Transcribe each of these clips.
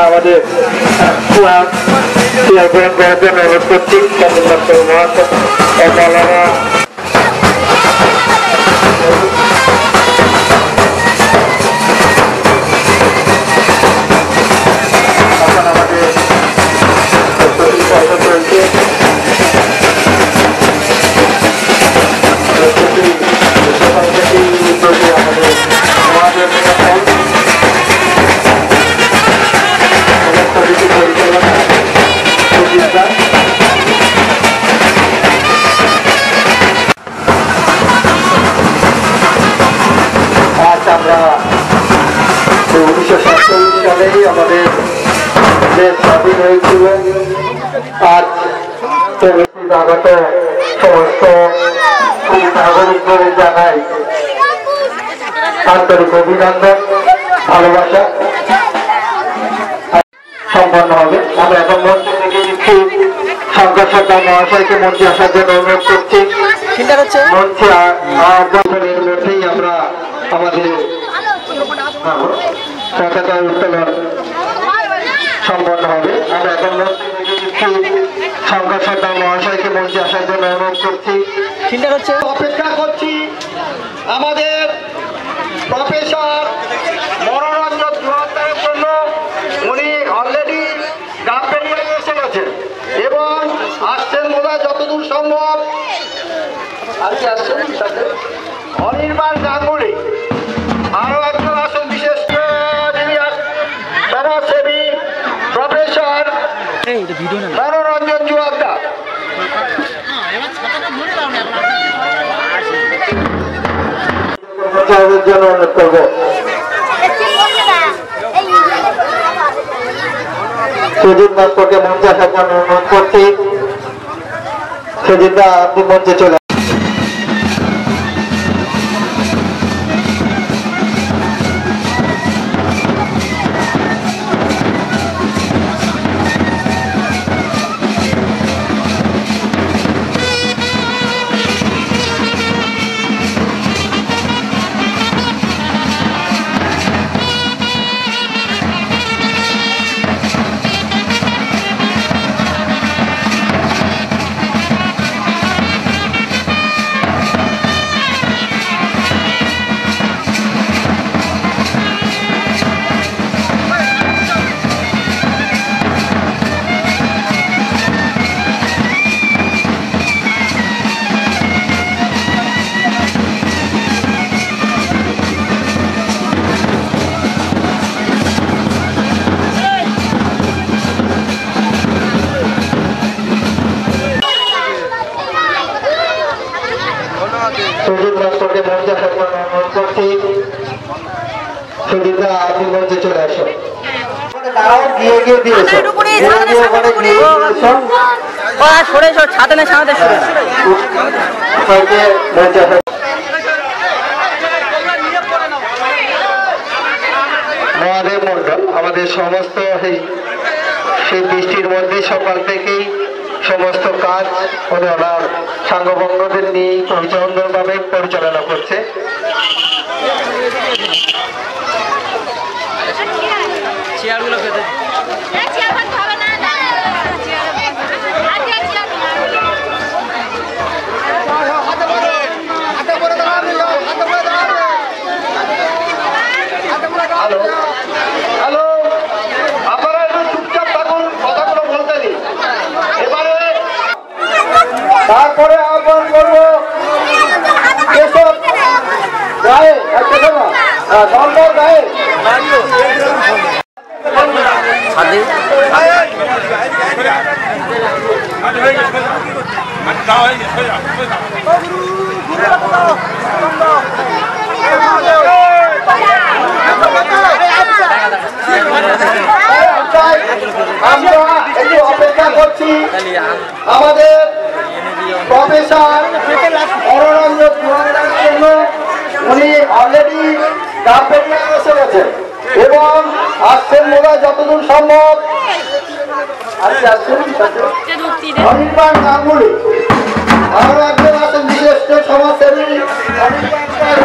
আমাদের অনুরোধ করছি আমরা 1947 সালেই আমাদের দেশ স্বাধীন হয়েছিল। আজ আগত সমস্ত নাগরিকদের জানাই আন্তরিক অভিনন্দন, ভালোবাসা সম্পন্ন হবে। আমরা এখন মঞ্চে থেকে নিচ্ছি শঙ্কর সরকার মহাশয়কে মঞ্চে আসার জন্য অনুরোধ করছি। মঞ্চে বছরের মধ্যেই আমরা আমাদের পতাকা উত্তোলন সম্পন্ন হবে। আমরা এখন মঞ্চে থেকে নিচ্ছি শঙ্কর সরকার মহাশয়কে মঞ্চে আসার জন্য অনুরোধ করছি। অপেক্ষা করছি আমাদের প্রফেসর মনোরঞ্জন জোয়ারদারের জন্য। উনি অলরেডি গাম বেরিয়ে এসে গেছেন এবং আসছেন বোধহয় যতদূর সম্ভব। আজকে আসছেন অনির্বাণ গাঙ্গুলি, আরো একজন আসেন বিশেষ সমাজসেবী প্রফেসর মনোরঞ্জন জোয়ারদার। জন্য অনুরোধ করব সুজিত দত্তকে মঞ্চে আসার জন্য অনুরোধ করছি। সুজিত দা, আপনি মঞ্চে চলে চলে আসো। মহাদেব মন্ডল আমাদের সমস্ত সেই বৃষ্টির মধ্যে সকাল থেকেই সমস্ত কাজ ওনার সাঙ্গভঙ্গদের নিয়ে সুন্দরভাবে পরিচালনা করছে। হ্যালো, আপনারা একটু চুপচাপ থাকুন, কথাগুলো বলতে দিন। এবারে তারপরে আহ্বান করবো কেশব গায়ে, সম্ভব গায়ে আমরা একটু অপেক্ষা করছি আমাদের প্রফেসর মনোরঞ্জন জোয়ারদারের জন্য। উনি অলরেডি গাম বেরিয়ে এসে গেছেন এবং আসছেন বোধহয় যতদূর সম্ভব। আজকে আসছেন অনির্বাণ গাঙ্গুলি, আরো একজন আছেন বিশেষ সমাজসেবী অনির্বাণ।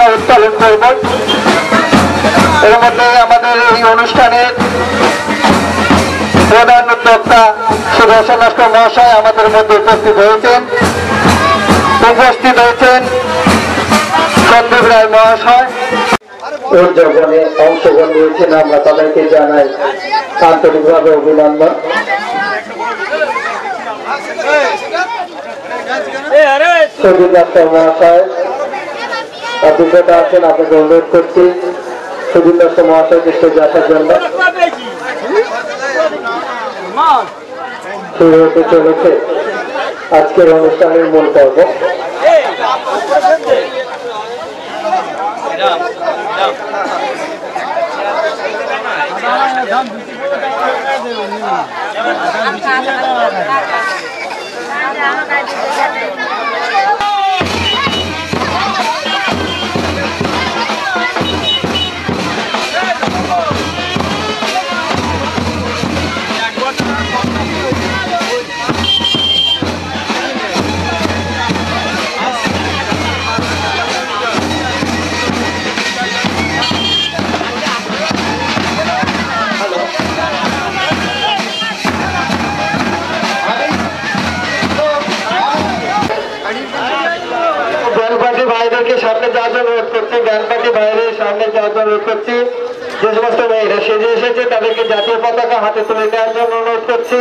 পতাকা উত্তোলন করব। এর মধ্যে আমাদের এই অনুষ্ঠানের প্রধান উদ্যোক্তা সুদর্শন লস্কর মহাশয় আমাদের মধ্যে উপস্থিত হয়েছেন সন্দীপ রায় মহাশয় উদযাপনে অংশগ্রহণ নিয়েছেন। আমরা তাদেরকে জানাই আন্তরিকভাবে অভিনন্দন। সন্দীপ ডাক্তার মহাশয় অভিজ্ঞতা আছেন, আপনাকে অনুরোধ করছি সন্দীপ ডাক্তার মহাশয়কে স্টেজে আসার জন্য। শুরু হতে চলেছে আজকের অনুষ্ঠানের মূল পর্ব। ভাইদেরকে সামনে যাওয়ার জন্য অনুরোধ করছি, ব্যান্ড পার্টি ভাইদের সামনে যাওয়ার জন্য অনুরোধ করছি। যে সমস্ত মেয়েরা সেজে এসেছে তাদেরকে জাতীয় পতাকা হাতে তুলে দেওয়ার জন্য অনুরোধ করছি।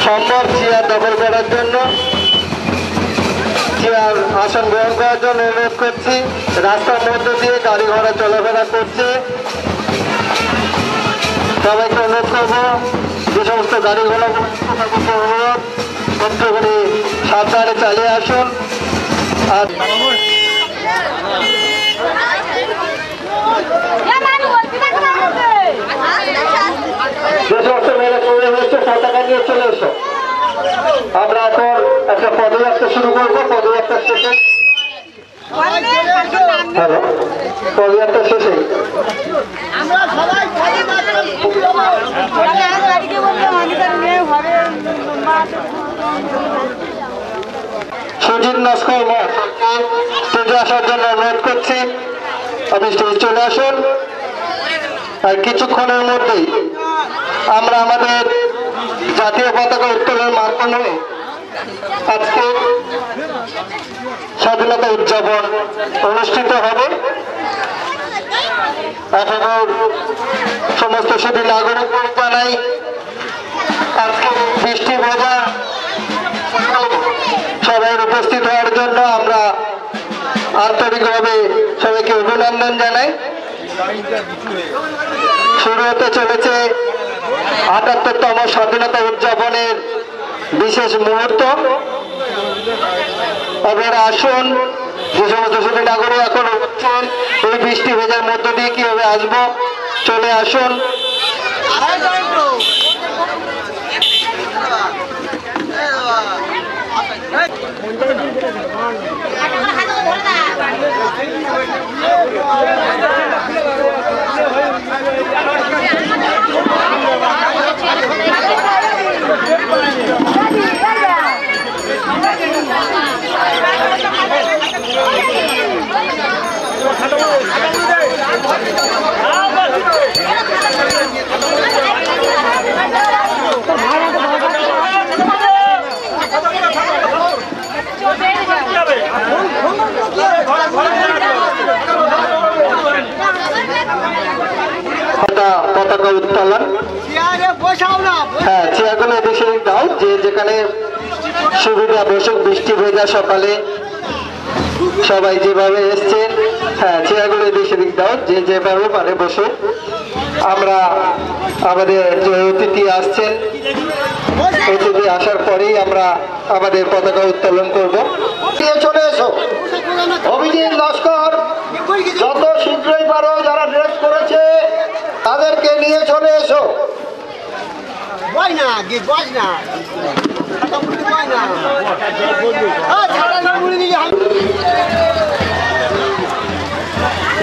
সম্ভব চেয়ার দখল করার জন্য, চেয়ার আসন গ্রহণ করার জন্য অনুরোধ করছি। রাস্তার মধ্য দিয়ে গাড়ি ঘোড়া চলাফেরা করছে, সবাইকে অনুরোধ করবো যে সমস্ত গাড়ি ঘোড়া অনুরোধ একটুখানি সাবধানে চালিয়ে আসুন। আর যে সমস্ত মেয়েরা চলে হয়েছে পতাকা নিয়ে চলে এসো। আমরা এখন একটা পদযাত্রা শুরু করবো। পদযাত্রা শেষে পদযাত্রা শেষে সুজিত নস্কর স্টেজে আসার জন্য অনুরোধ করছি। আপনি স্টেজে চলে আসুন। আর কিছুক্ষণের মধ্যেই আমরা আমাদের জাতীয় পতাকা উত্তোলনের মাধ্যমে আজকে স্বাধীনতা উদযাপন অনুষ্ঠিত হবে। এখন সমস্ত সুধী নাগরিক জানাই আজকে বৃষ্টি ভেজা সবাই উপস্থিত হওয়ার জন্য আমরা আন্তরিকভাবে সবাইকে অভিনন্দন জানাই। শুরু হতে চলেছে ৭৮তম স্বাধীনতা উদযাপনের বিশেষ মুহূর্ত। আপনারা আসুন, যে সমস্ত সুদী নাগরিক এখন উঠছেন এই বৃষ্টি ভেজার মধ্য দিয়ে কিভাবে আসবো, চলে আসুন। পতাকা উত্তোলন, হ্যাঁ চেয়ারগুলো এদেশে দাও, যে যেখানে সুবিধা বসুক। বৃষ্টি ভেজা সকালে সবাই যেভাবে এসছেন, হ্যাঁ চেয়ারগুলো এদেশে দাও, যে যেভাবে পারে বসুক। আমরা আমাদের যে অতিথি আসছেন, অতিথি আসার পরেই আমরা আমাদের পতাকা উত্তোলন করব। চলে এসো অভিজিৎ লস্কর, যত শীঘ্রই পারো যারা ড্রেস করেছে তাদেরকে নিয়ে চলে এসো।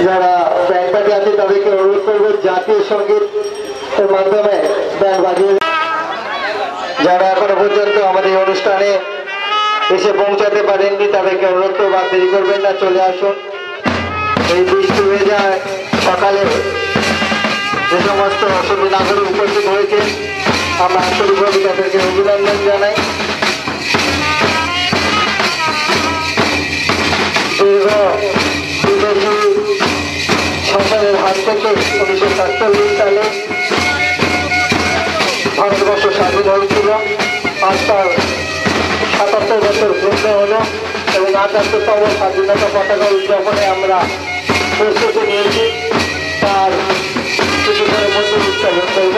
যারা ব্যান্ড পার্টি আছে তাদেরকে অনুরোধ করবো জাতীয় সঙ্গীত এর মাধ্যমে ব্যান্ড বাজিয়ে। যারা এখনো পর্যন্ত আমাদের অনুষ্ঠানে এসে পৌঁছাতে পারেননি তাদেরকে অনুরোধ করবো আর দেরি করবেন না, চলে আসুন। এই বৃষ্টি ভেজা সকালে যে সমস্ত সুদী নাগরিক উপস্থিত হয়েছে আমরা আন্তরিকভাবে তাদেরকে অভিনন্দন জানাই। দীর্ঘ বিদেশি শাসনের হাত থেকে 1947 সালে ভারতবর্ষ স্বাধীন হয়েছিল। আজ তার ৭৭ বছর পূর্ণ হলো এবং ৭৮তম স্বাধীনতা পতাকা উদযাপনে আমরা প্রস্তুতি নিয়েছি। তার কিছুক্ষণের মধ্যে উদযাপন করব।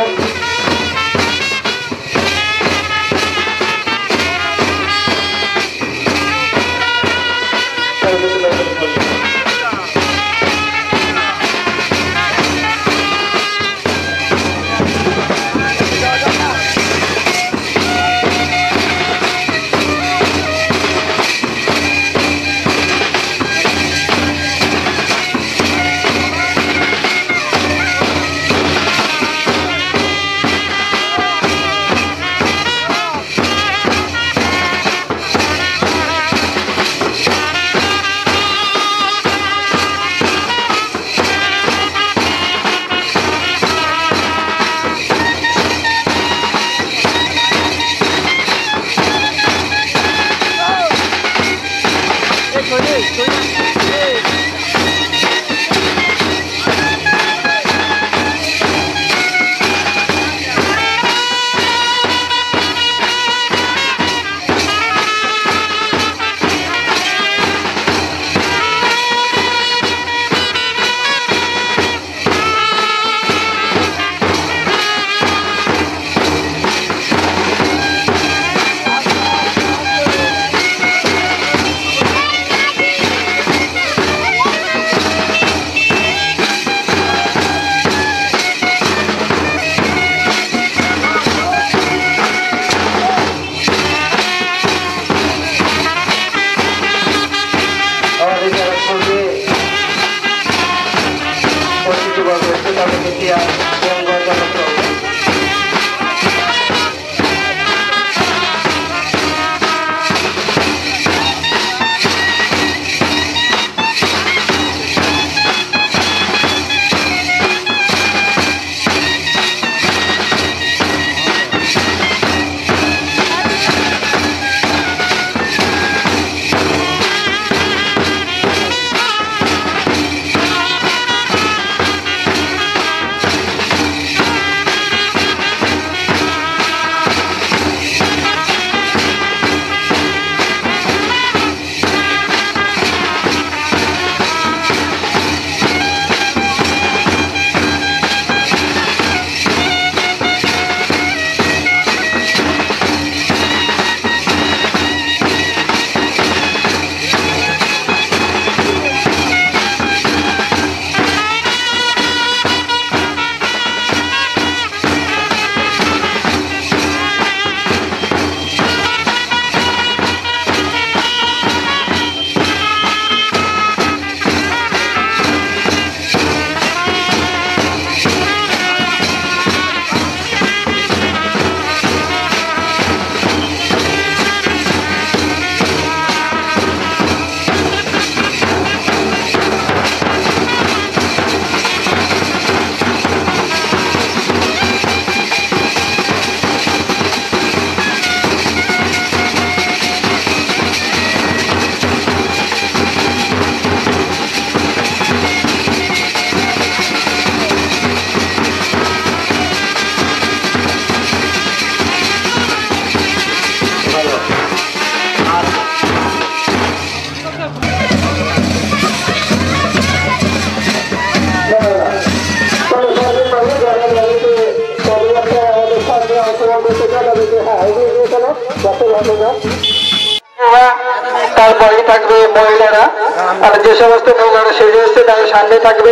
আর যে সমস্ত মহিলারা সেজে এসছে তাদের সামনে থাকবে,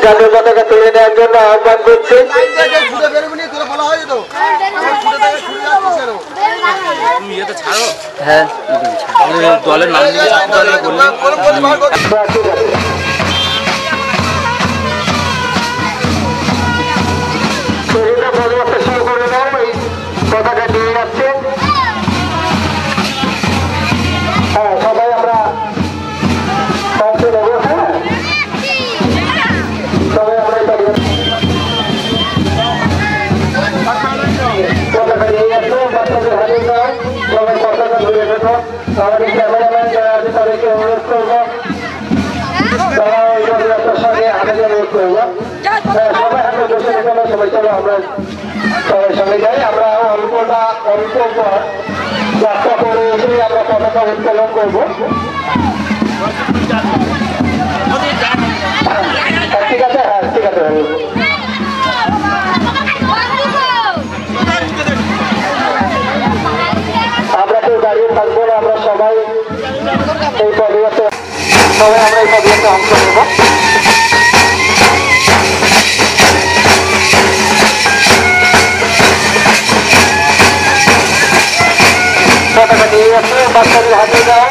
জাতীয় পতাকা তুলে নেওয়ার জন্য আহ্বান করছে। হ্যাঁ, দলের নাম শুরু করে দাও, এই পতাকা দিয়ে যাচ্ছে। হ্যাঁ, সবাই আমরা অংশ নেব। হ্যাঁ, সবাই আমরা পতাকা নিয়ে যাচ্ছ, বাচ্চাদের হাতে দাও, সবাই পতাকা ধরে রেখো। আমাদের ক্যামেরাম্যান যারা আছে তাদেরকে অনুরোধ করবো, তারা ওই পদযাত্রার সঙ্গে হাতে অনুরোধ করবো। সবাই হাতে বসে রেখো, সবাই চলো আমরা সবাই সঙ্গে যাই। আমরা অল্প পর যাত্রা করে এসে আমরা পতাকা উত্তোলন করবো। ঠিক আছে, হ্যাঁ ঠিক আছে। আমরা কেউ দাঁড়িয়ে থাকবো না, আমরা সবাই এই পদযাত্রা আমরা এই পদযাত্রা অংশ নেব। পতাকা নিয়ে যাচ্ছে, বাচ্চাদের হাতে দাও।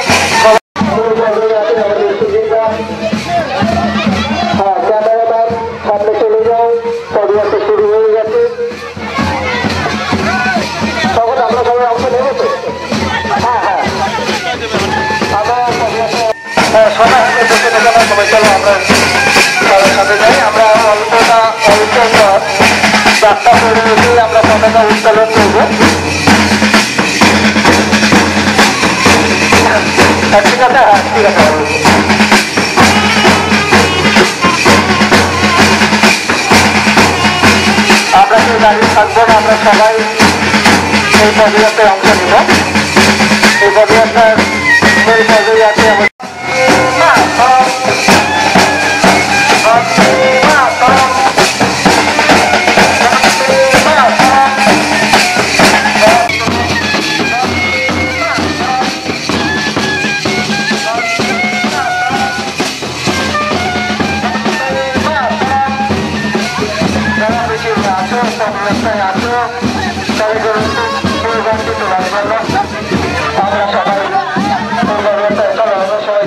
হ্যাঁ, ক্যামেরাম্যান সামনে চলে যাও, পদযাত্রা শুরু হয়ে গেছে। তখন আমরা সবাই অংশ নেব তো? হ্যাঁ হ্যাঁ, আমরা পদযাত্রা সবাই হাতে বসে থাকো না, সবাই চলো আমরা সবার সাথে যাই। আমরা অল্প পর যাত্রা করে এসে আমরা পতাকা উত্তোলন করবো। ঠিক আছে, হ্যাঁ ঠিক আছে। আমরা কেউ দাঁড়িয়ে থাকবো না, আমরা সবাই এই পদযাত্রায় অংশ নেব। এই পদযাত্রার মূল পদযাত্রা আমরা সবাই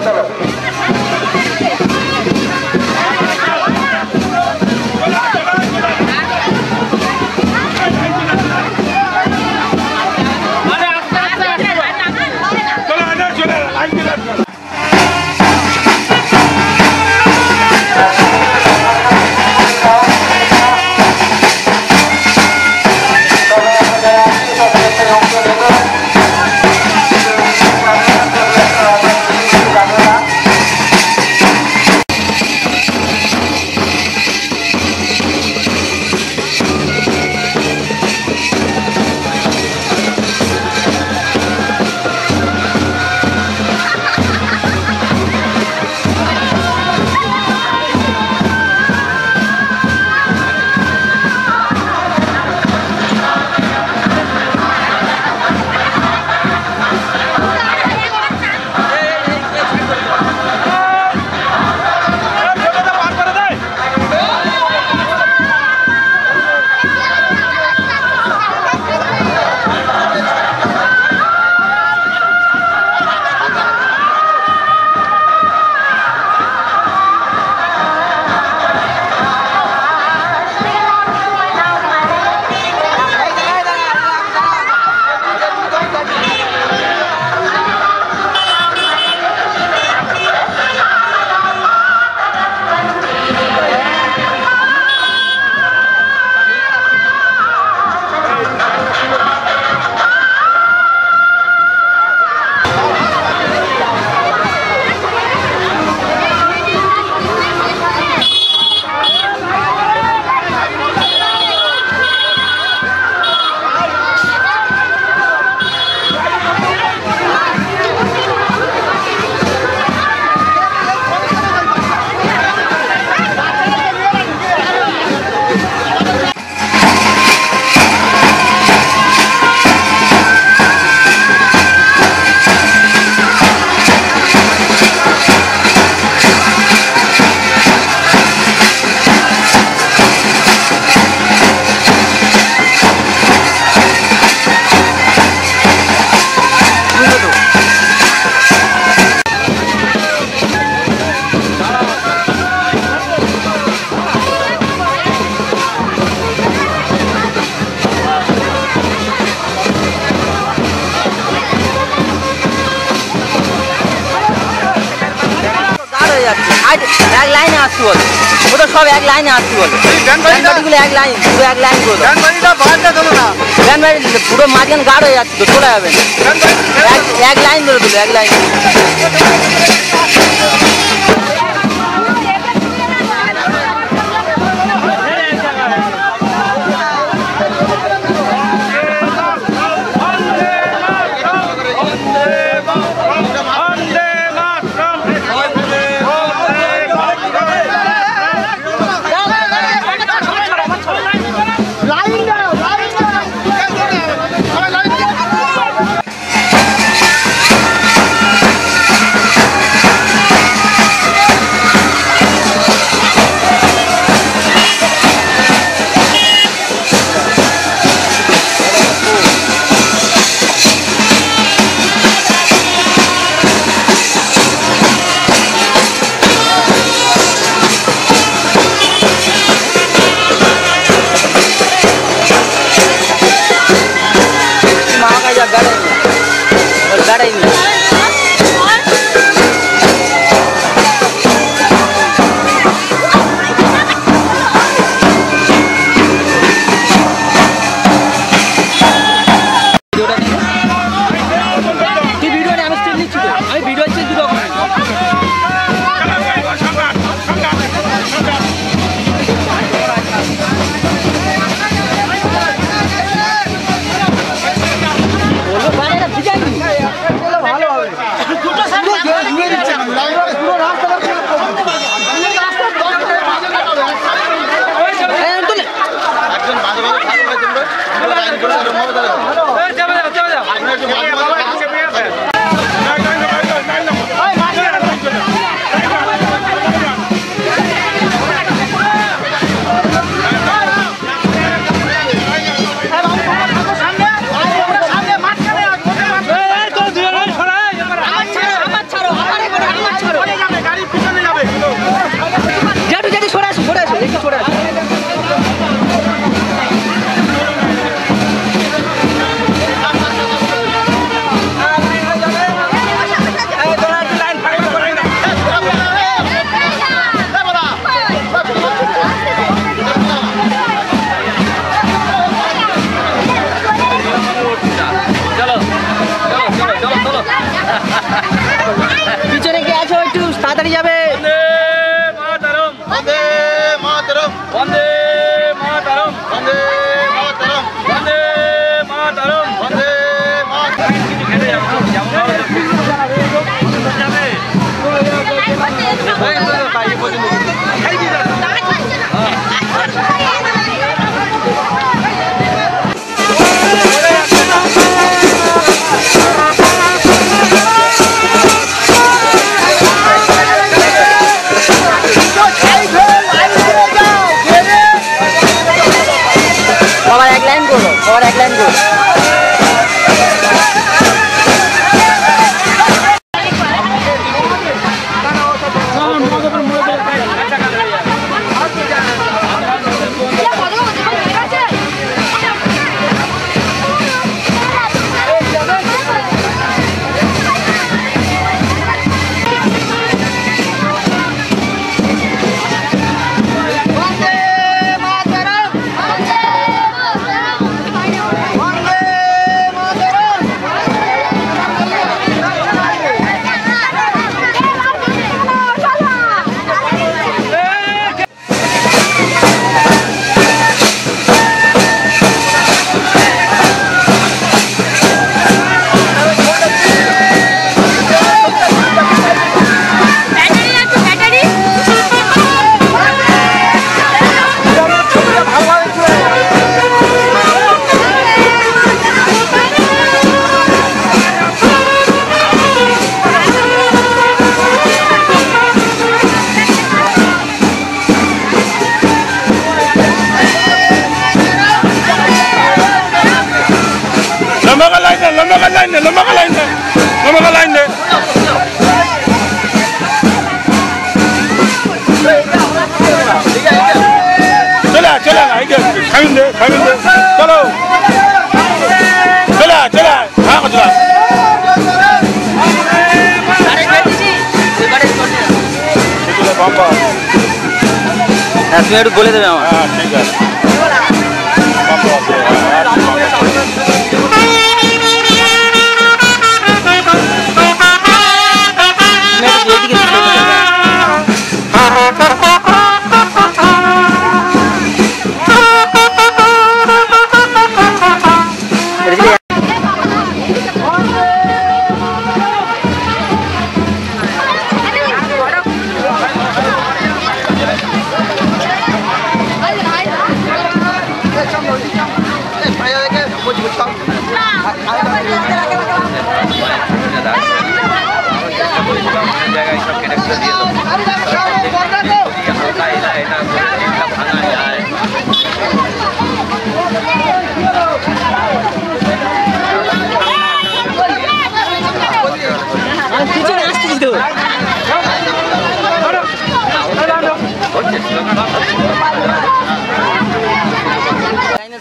এক লাইনে আসছি বলো, ও তো সব এক লাইনে আসছি বলো, ব্যান্ডবাড়িগুলো এক লাইন, শুধু এক লাইন করে ব্যান্ডবাড়ি পুরো মাঝখানে গাঢ় হয়ে যাচ্ছে তো, চলে যাবে না, এক লাইন ধরে তুলো, এক লাইন। পিছনে কে আছো একটু তাড়াতাড়ি যাবে। বন্দে মাতরম বন্দে মাতরম বন্দে মাতরম বন্দে মাতরম বন্দে মাতরম কিছু খেতে যাবে সবার এক লাইন করো, সবার এক লাইন করো। চলো চলে চলে হ্যাঁ চলে হ্যাঁ তুমি একটু বলে দেবে আমার। হ্যাঁ ঠিক আছে।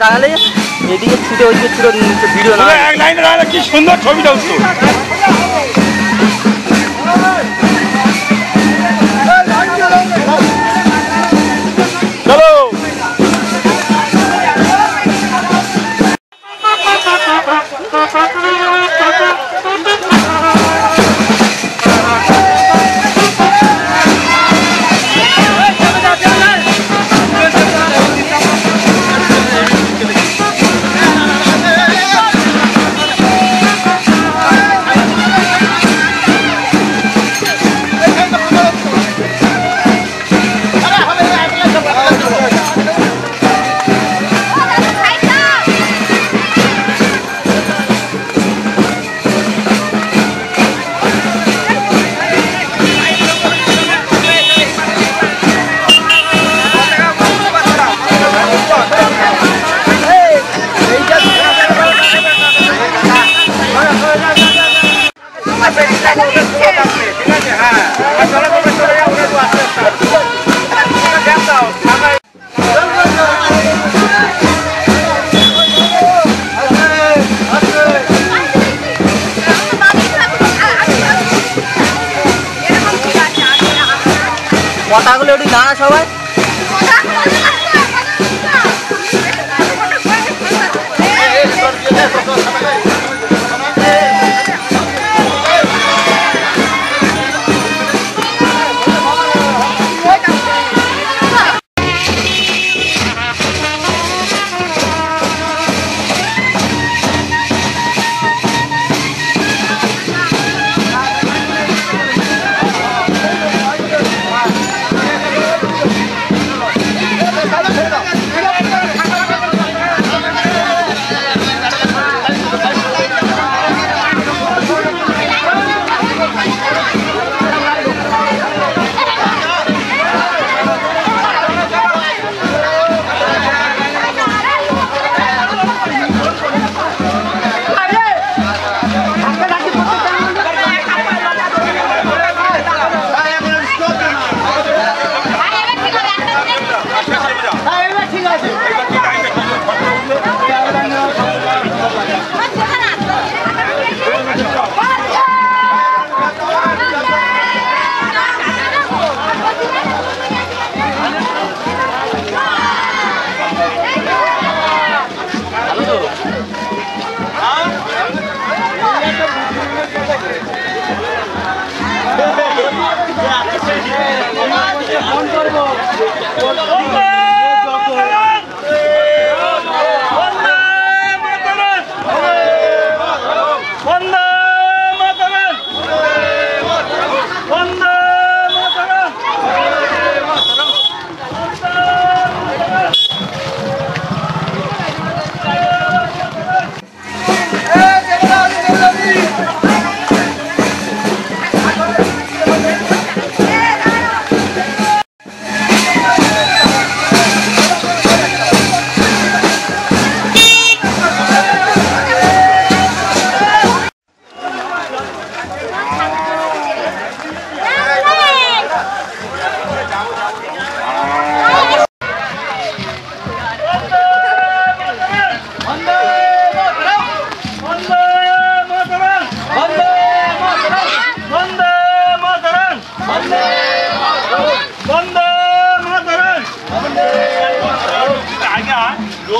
তাহলে এদিকে ছুটে ওইদিকে ছুটে ভিডিও না এক লাইনে দাঁড়ালে কি সুন্দর ছবিটা উঠতো। চলো কথাগুলো একটু জানা সবাই।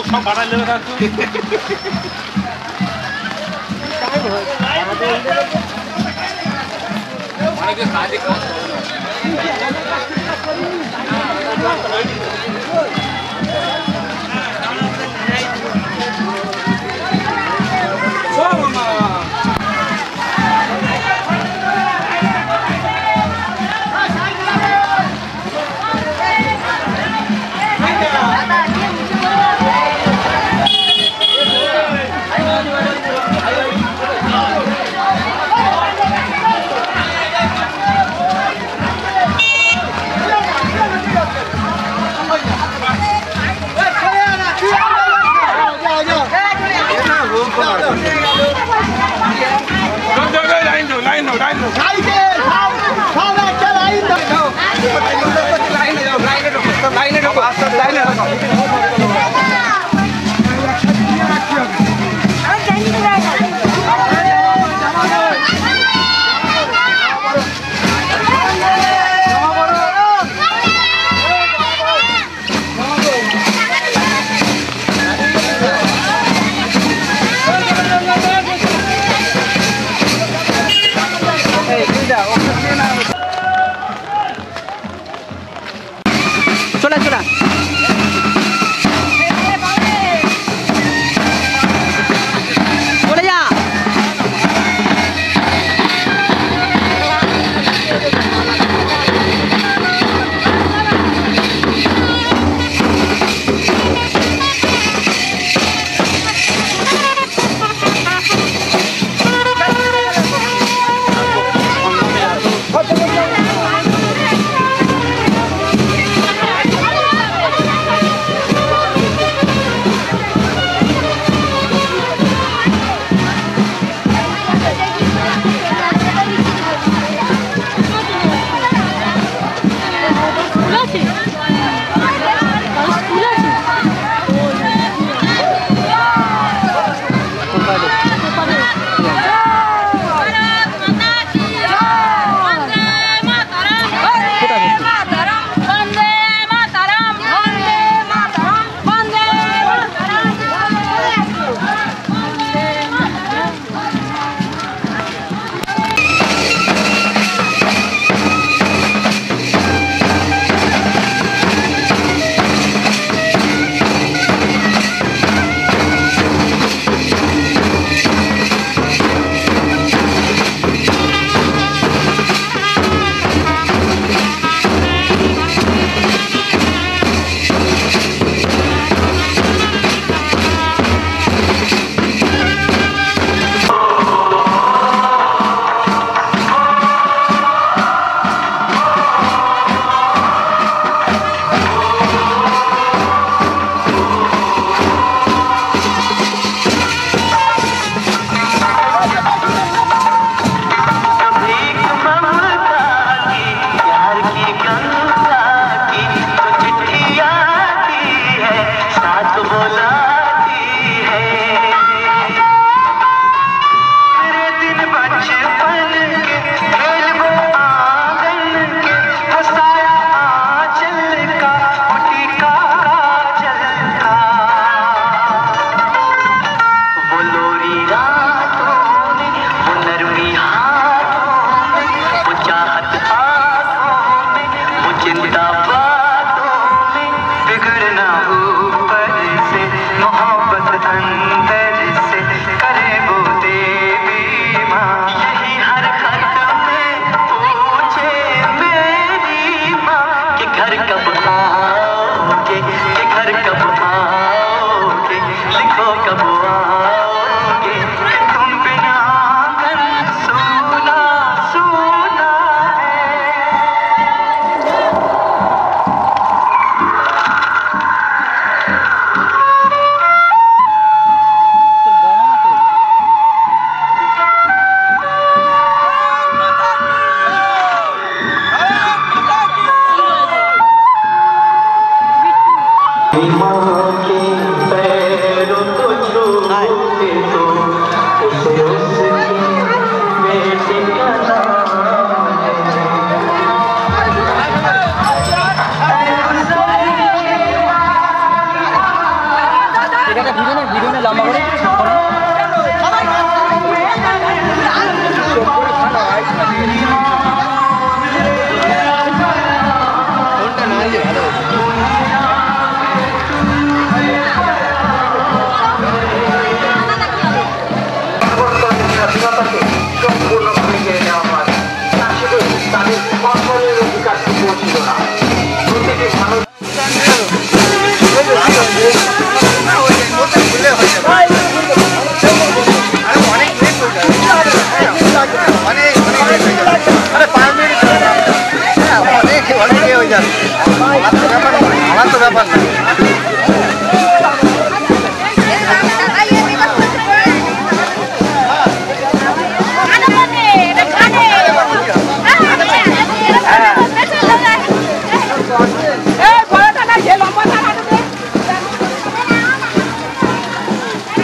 লোক সব বাড়াইলে চলে চলে চলে যা माँ के पैरों को छू স্বাধীনতাকে সম্পূর্ণভাবে কেড়ে নেওয়া হয়। তা শুধু তাদের ফসলের অধিকারটুকু ছিল না, প্রতিটি মানুষ আমার তো ব্যাপার না।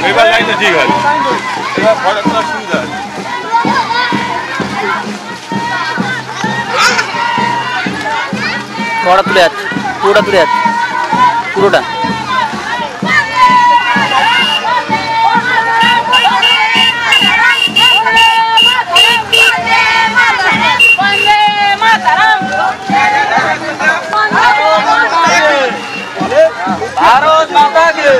এবার লাইনে ঠিক আছে, এবার ভয় করার সুবিধা আছে। কড়া তুলে যাচ্ছে, পুরোটা তুলে যাচ্ছে, পুরোটা। ভারত মাতা কে।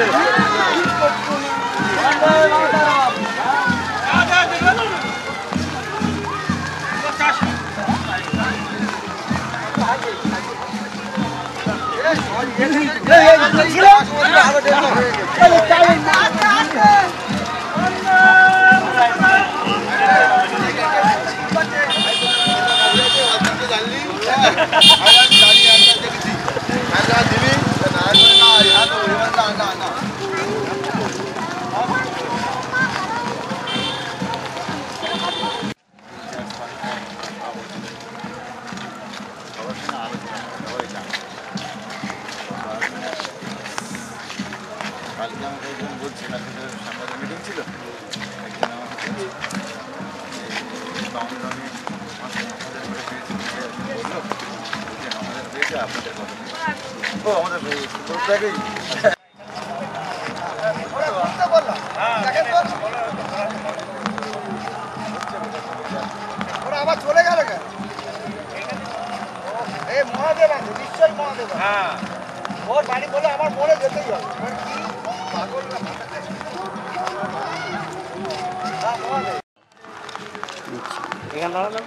কালকে আমাকে একজন বলছিল, সাংবাদিক মিটিং ছিল, একজন আমাকে আমাদের ঘরে পেয়েছি বললো যে আমাদের পেয়েছে আপনাদের কথা ও আমাদের গ্রুপটাকেই ওরা আবার চলে গেল কেন? এই মহাদেব আছে, নিশ্চয়ই মহাদেব। হ্যাঁ, ওর বাড়ি বলে আমার মনে যেতেই হবে। পাগল না এখানে দাঁড়ালাম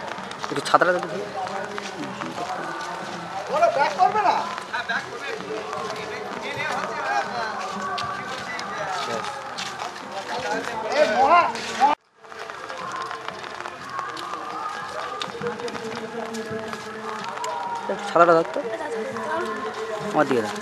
একটু ছাতাটা দেখতে। ওরা ব্যাক করবে না। ছাতাটা ধরতো আমার দিকে দাও।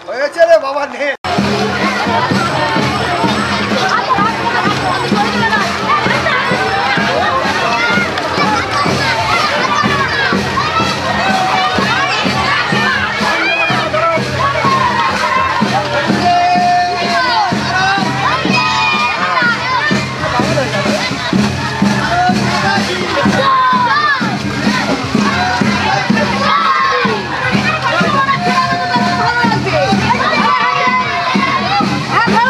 হয়েছে রে বাবা, নে হ্যাঁ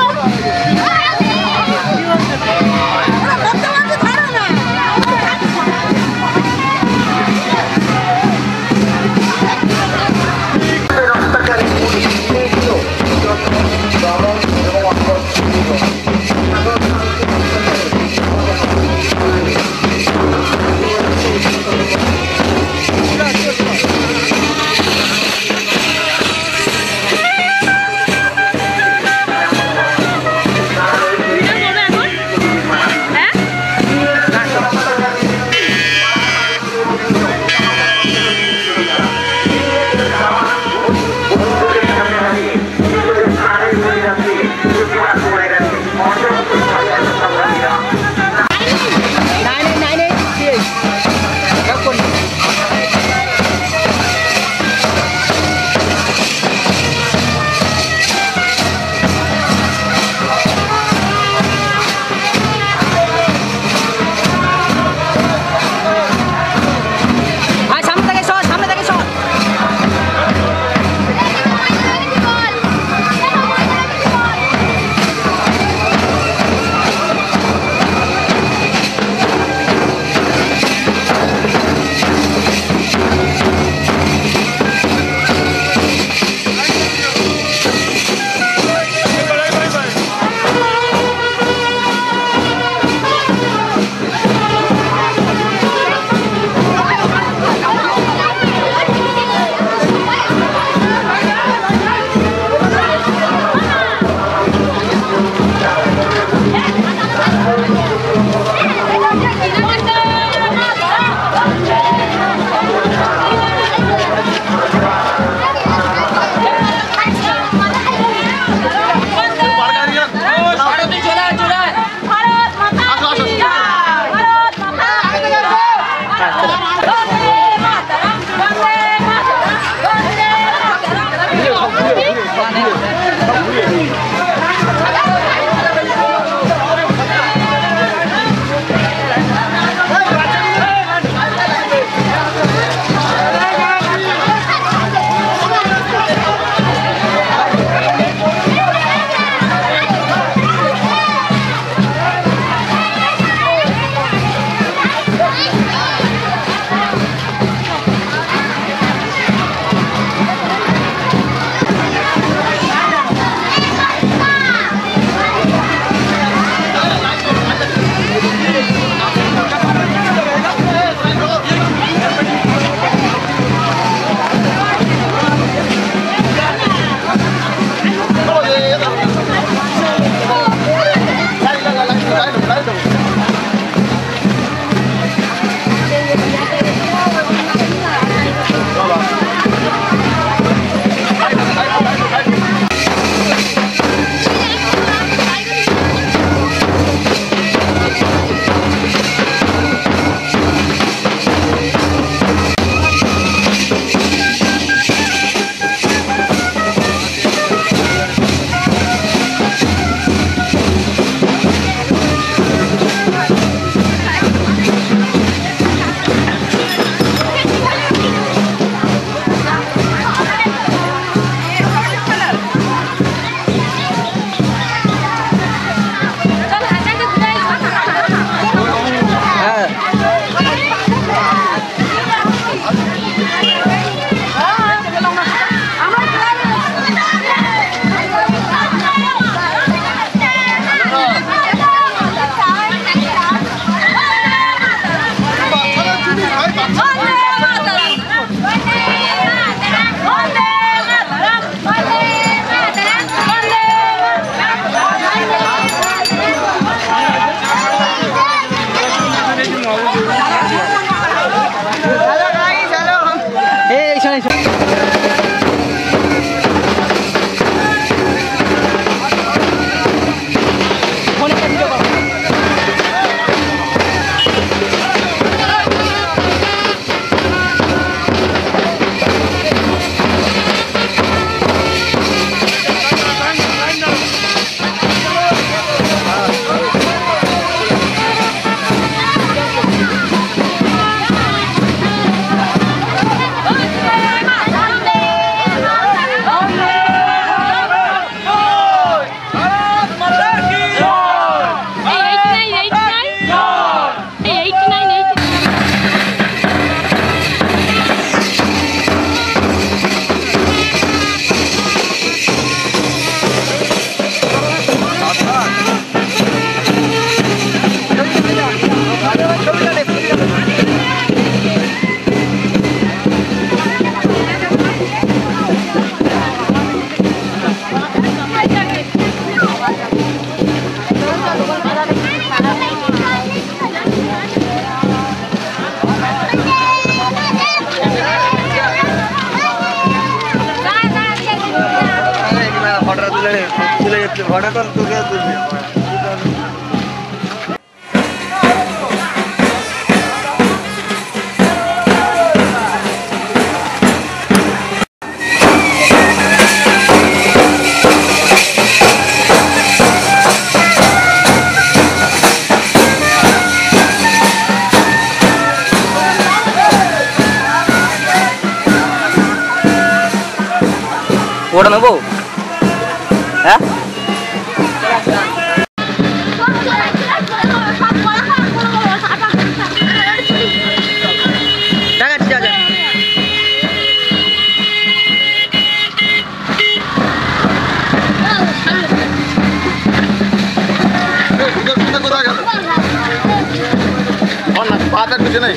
ওটা নেবো হ্যাঁ পাতার কিছু নেই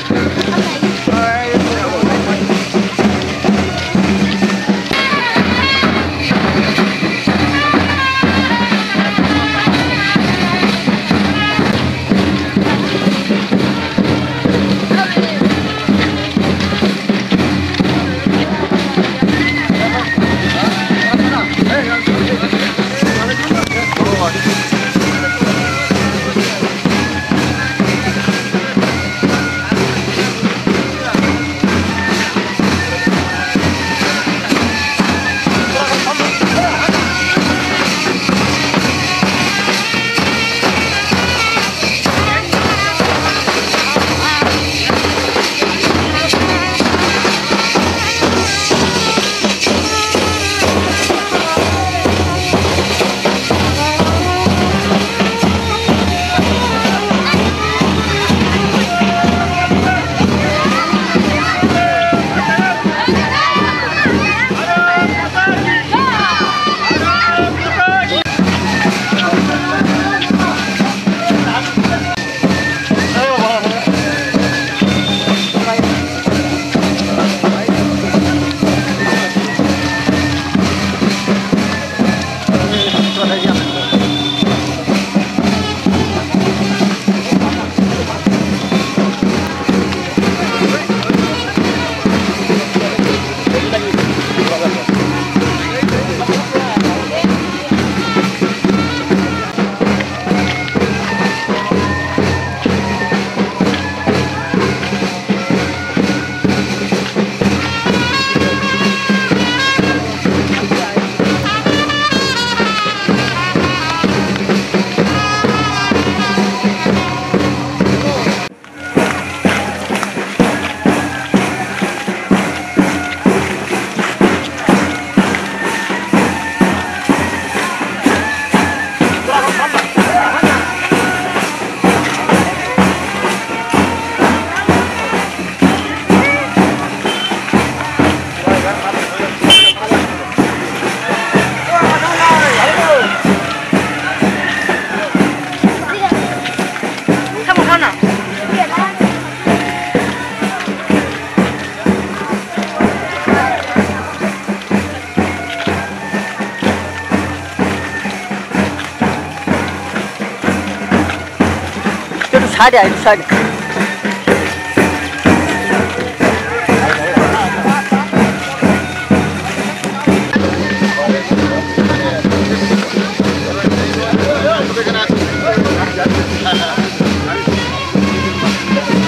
সাইডে আয় সাইডে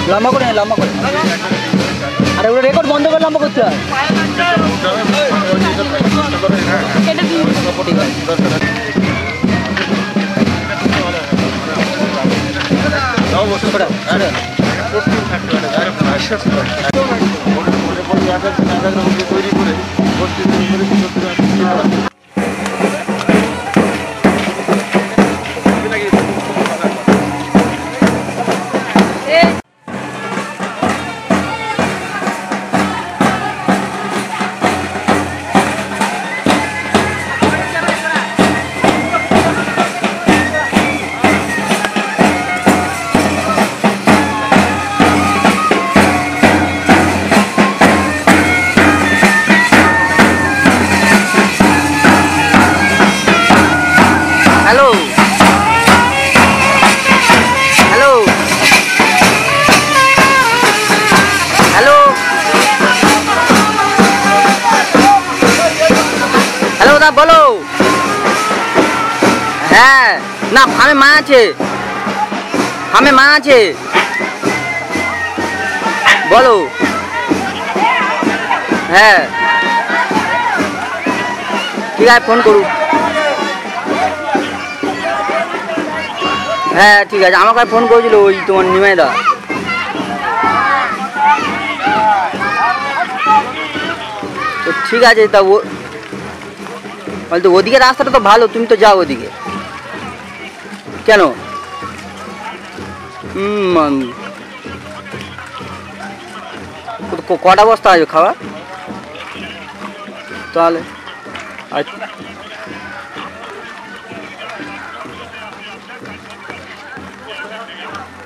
লম্বা করে লম্বা করে আরে ওটা রেকর্ড বন্ধ করে লম্বা করতে হয় তৈরি করে বলো না ফার্মে মা আছে, ফার্মে মা আছে, বলো। হ্যাঁ ঠিক আছে, ফোন করুন। হ্যাঁ ঠিক আছে, আমাকে ফোন করেছিল ওই তোমার নিমাইদা। তো ঠিক আছে, তা ও বলতো ওদিকে রাস্তাটা তো ভালো, তুমি তো যাও ওদিকে কেন? কটা বস্তা আসবে খাবার তাহলে?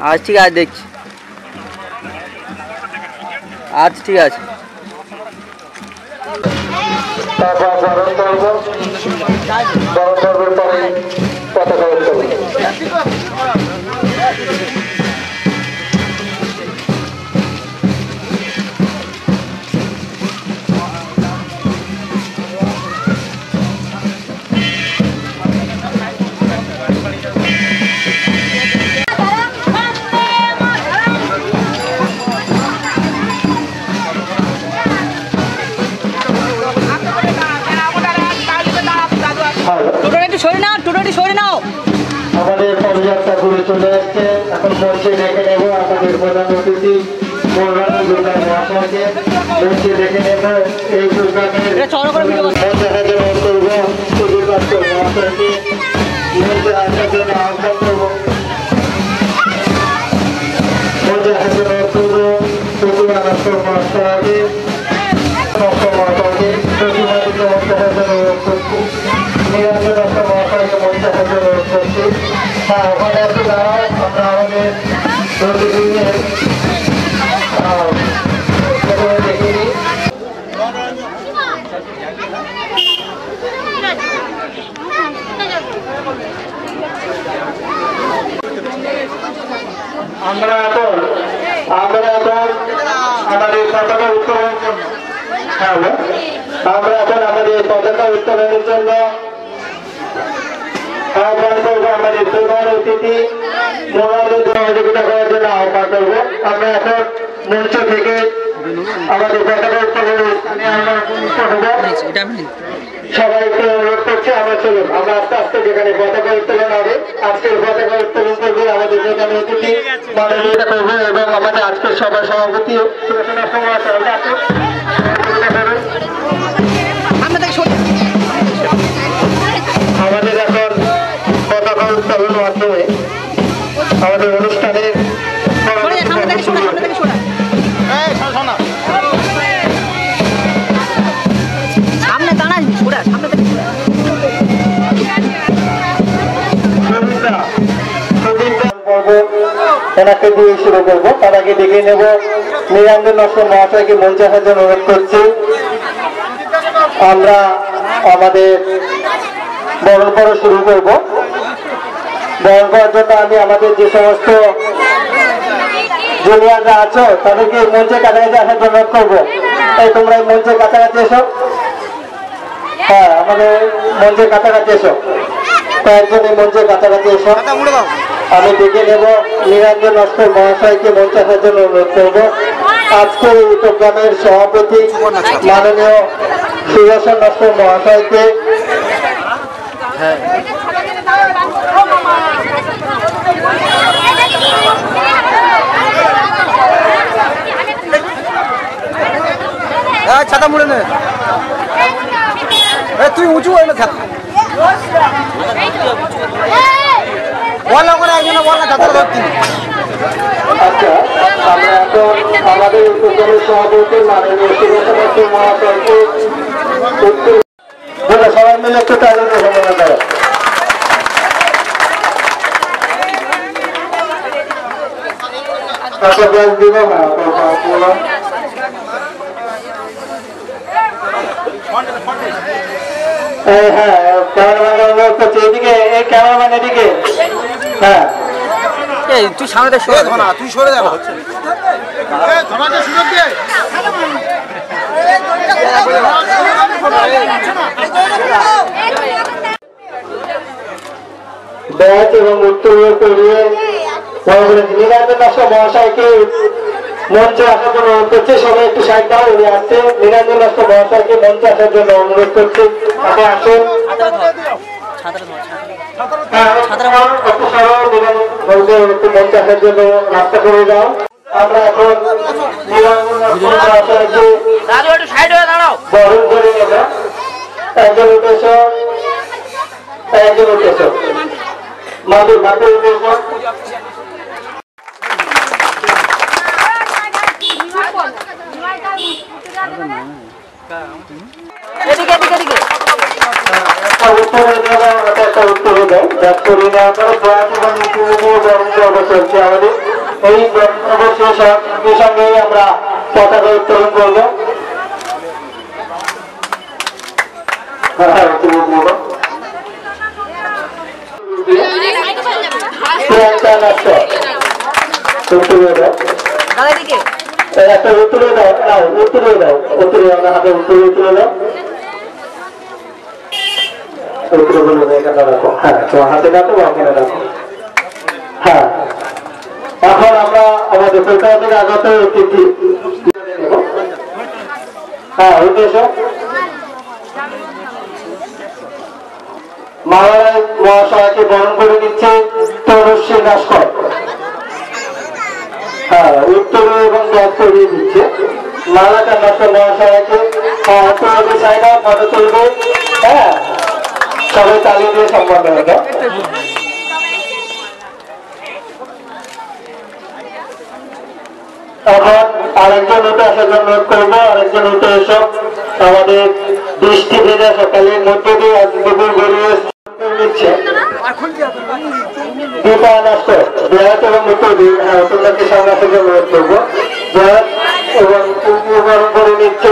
আচ্ছা ঠিক আছে, দেখছি। আচ্ছা ঠিক আছে। তারপর বরণ করবো, বরণ করবার পরে পতাকা উত্তোলন। আমাদের পদযাত্রা ঘুরে চলে আসছে, এখন মঞ্চে ডেকে নেব আমাদের প্রধান অতিথি মৌলানা দুর্গা মহাশয়কে। মঞ্চে ডেকে নেব এই প্রোগ্রামের মঞ্চে হাজার করব সুদূর পাত্র মহাশয়কে। মঞ্চে আসার জন্য আহ্বান করব, মঞ্চে হাজার করব সুদূর আনন্দ মহাশয়কে, মহাশয়কে প্রতিমাদিকে মঞ্চে হাজার করছি, নিরঞ্জন মহাশয়কে মঞ্চে হাজার করছি। হ্যাঁ, ওখানে একটু দাঁড়াও, আমরা আমাদের প্রতিদিনের দেখে নিই। আমরা এখন আমাদের পতাকা উত্তোলনের জন্য আমরা এখন আমাদের পতাকা উত্তোলনের জন্য আহ্বান করবো আমাদের প্রধান অতিথি মোহাম্মদ সহযোগিতা করার জন্য আহ্বান করবো। আমরা এখন মঞ্চ থেকে আমাদের পতাকা উত্তোলনের স্থানে আমরা উপনীত হবো। সবাইকে অনুরোধ করছি, আমরা চলুন আমরা আস্তে আস্তে যেখানে পতাকা উত্তোলন হবে, আজকের পতাকা উত্তোলন করবে আমাদের প্রধান অতিথি মাননীয়তা করবে এবং আমাদের আজকের সভার সভাপতি সুরক্ষা আমাদের এখন পতাকা উত্তোলনের মাধ্যমে আমাদের অনুষ্ঠানের সামনে দাঁড়ান, সামনে ওনাকে দিয়ে শুরু করবো। তার আগে ডেকে নেব নিরঞ্জন মহাশয়কে মঞ্চে আসার জন্য অনুরোধ করছি। আমরা আমাদের বরণ করা শুরু করব। বরণ করার জন্য আমি আমাদের যে সমস্ত জুনিয়ররা আছো তাদেরকে মঞ্চের কাছাকাছি আসার জন্য অনুরোধ করবো। তাই তোমরা এই মঞ্চের কাছাকাছি এসো। হ্যাঁ, আমাদের মঞ্চের কাছাকাছি এসো, কয়েকজন এই মঞ্চের কাছাকাছি এসো। আমি ডেকে নেব নিরঞ্জন নস্কর মহাশয়কে মঞ্চে আসার জন্য অনুরোধ করব। আজকের এই প্রোগ্রামের সভাপতি মাননীয় সুদর্শন নস্কর মহাশয়কে ছাতা মুড়ে নে, তুই উঁচু হয়ে না ছাতা বল করে একজন বল না ছাতা ধরতি। আচ্ছা, আমরা এখন আমাদের উপজেলার সভাপতি মাননীয় সুদর্শন নস্কর মহাশয়কে সবাই মিলে একটু তাদের সম্বোধন করো। দিব না হ্যাঁ, ক্যামেরাম্যান করছে এদিকে, এই ক্যামেরাম্যান এদিকে। হ্যাঁ, তুই সামনে সরে না, তুই সরে যাবো। ব্যাচ এবং উত্তরীয় করিয়ে নীলাঞ্জন দাস মহাশয়কে মঞ্চে আসার জন্য অনুরোধ করছে। সবাই একটু সাইড দাও, উনি আসছে। নীলাঞ্জন দাস মহাশয়কে মঞ্চে আসার জন্য অনুরোধ করছে। আপনি আসুন। মঞ্চে আসার জন্য রাস্তা করে দাও। আমরা এখন নীলাঞ্জন দাস মহাশয়কে বরণ করে নেব। একজন উঠেছ, একজন উঠেছ, মাদুর মাদুর উঠেছ। উত্তরে দেওয়া একটা উত্তরে দেয় ব্যাস করি না। আপনারা ব্যাস এবং উত্তরে দিয়ে বরণ পর্ব চলছে আমাদের। এই বরণ পর্ব শেষ হওয়ার সঙ্গে আমরা পতাকা উত্তোলন করবো। একটা উত্তরে দাও, উত্তরে দাও, উত্তরে আমরা হাতে উত্তরে তুলে দাও। উত্তরগুলো এখানে রাখো। হ্যাঁ, তোমার হাতে রাখো বা ওখানে রাখো। হ্যাঁ, এখন আমরা আমাদের কলকাতা থেকে আগত অতিথি। হ্যাঁ, উদ্দেশ্য মালারায় মহাশয়কে বরণ করে দিচ্ছে তরুশ্রী নস্কর। হ্যাঁ, উত্তরে এবং ব্যাগ করিয়ে দিচ্ছে মালাকা নস্কর মহাশয়কে। উত্তরে চাইনা ফটো তুলবে। হ্যাঁ, সবাই তালি দিয়ে সম্মান দেবে। এখন আরেকজন উঠে আসার জন্য অনুরোধ করবো। আরেকজন উঠে এসো। আমাদের বৃষ্টি ভেজা সকালের মধ্যে দিয়ে দুপুর গড়িয়ে নিচ্ছে দীপা নস্কর ব্যাট এবং উত্তরকে সামনে আসার জন্য অনুরোধ করবো। ব্যাট এবং বরণ করে নিচ্ছে